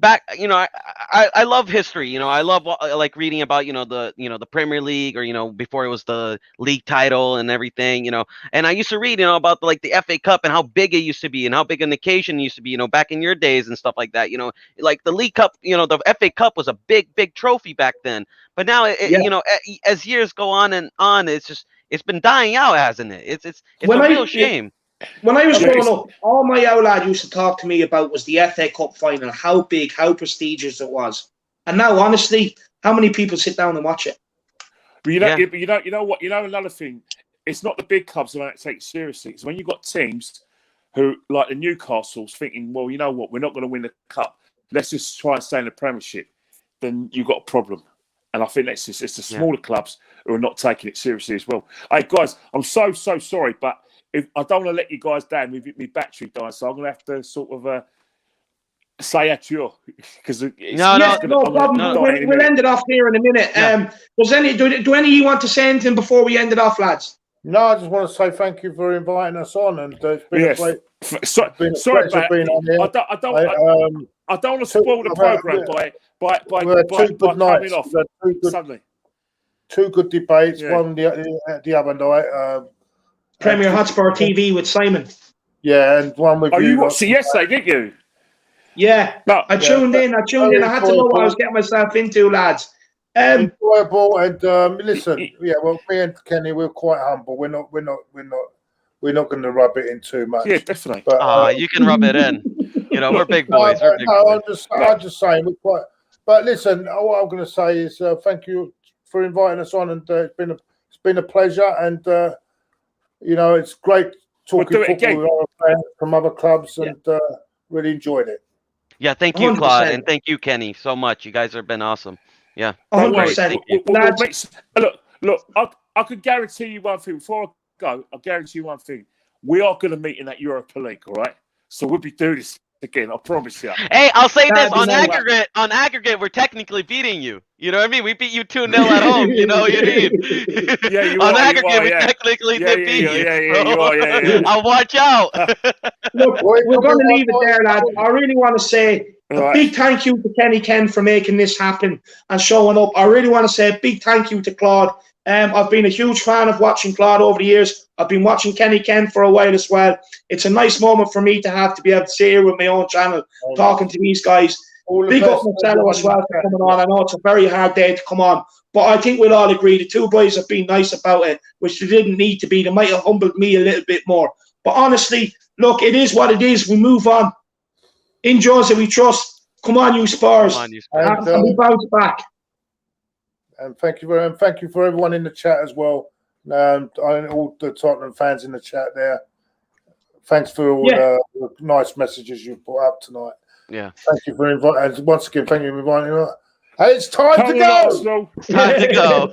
I love history. I love like reading about the Premier League or before it was the league title and everything. And I used to read about the FA Cup and how big it used to be and how big an occasion it used to be. Back in your days and stuff like that. Like the League Cup. The FA Cup was a big trophy back then. But now as years go on and on, it's been dying out, hasn't it? It's a real shame. When I was growing up, all my old lad used to talk to me about was the FA Cup final, how big, how prestigious it was. And now, honestly, How many people sit down and watch it? But you know what? You know another thing. It's not the big clubs that don't take it seriously. It's when you've got teams who, like the Newcastle's, thinking, well, you know what? We're not going to win the cup. Let's just try and stay in the Premiership. Then you've got a problem. And I think it's the smaller clubs who are not taking it seriously as well. Hey, guys, I'm so sorry, but if I don't want to let you guys down. My battery died, so I'm going to have to sort of say adieu. Because no problem. We'll end it off here in a minute. Yeah. Do any of you want to say anything before we end it off, lads? No, I just want to say thank you for inviting us on, and it's been a great. Sorry about being on here. I don't want to spoil the program by coming off suddenly. Two good debates. One the other night. Premier Hotspur TV with Simon. Yeah, and one with you. You watched it yesterday, didn't you? Yeah, no, I tuned in. I had to know what I was getting myself into, lads. Enjoyable, and listen, well, me and Kenny, we're quite humble. We're not going to rub it in too much. Yeah, definitely. But you can rub it in. You know, we're big boys. I'm just saying we're quite. But listen, what I'm going to say is thank you for inviting us on, and it's been a pleasure, and it's great talking football with our friends from other clubs, and really enjoyed it. Yeah, thank you, 100%. Claude, and thank you, Kenny, so much. You guys have been awesome. Yeah. 100%. Look, I could guarantee you one thing. Before I go, I'll guarantee you one thing. We are going to meet in that Europa League, all right? So we'll be doing this again, I promise you. Hey, I'll say this. On aggregate, we're technically beating you. You know what I mean? We beat you 2-0 at home. You know what you mean? Yeah, you on are, aggregate, we technically did beat you. Yeah, you are. Yeah. I'll watch out. Look, we're going to leave it there, lads. I really want to say a big thank you to Kenny Ken for making this happen and showing up. I really want to say a big thank you to Claude. I've been a huge fan of watching Claude over the years. I've been watching Kenny Ken for a while as well. It's a nice moment for me to be able to sit here with my own channel, talking to these guys. Big up Marcelo as well for coming on. I know it's a very hard day to come on, but I think we'll all agree the two boys have been nice about it, which they didn't need to be. They might have humbled me a little bit more. But honestly, look, it is what it is. We move on. In Jose we trust. Come on, you Spurs. And we bounce back. And thank you for everyone in the chat as well. All the Tottenham fans in the chat there. Thanks for all the nice messages you put up tonight. Yeah. Thank you for inviting. Once again, thank you for inviting me. Hey, it's time to go. It's time to go.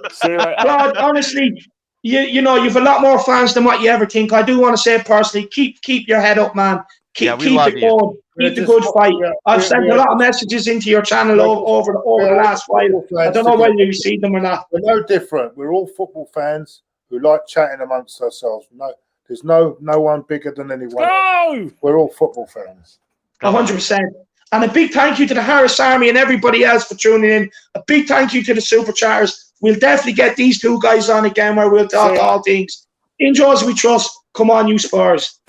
God, honestly, you know, you've a lot more fans than what you ever think. I do want to say personally, keep your head up, man. Keep it going. Keep the good fight. I've sent a lot of messages into your channel over the last while. I don't know whether you see them or not. We're no different. We're all football fans who like chatting amongst ourselves. No, there's no one bigger than anyone. No! We're all football fans. 100%. And a big thank you to the Harris Army and everybody else for tuning in. A big thank you to the Super Chatters. We'll definitely get these two guys on again where we'll talk all things. In Jose we trust. Come on, you Spurs.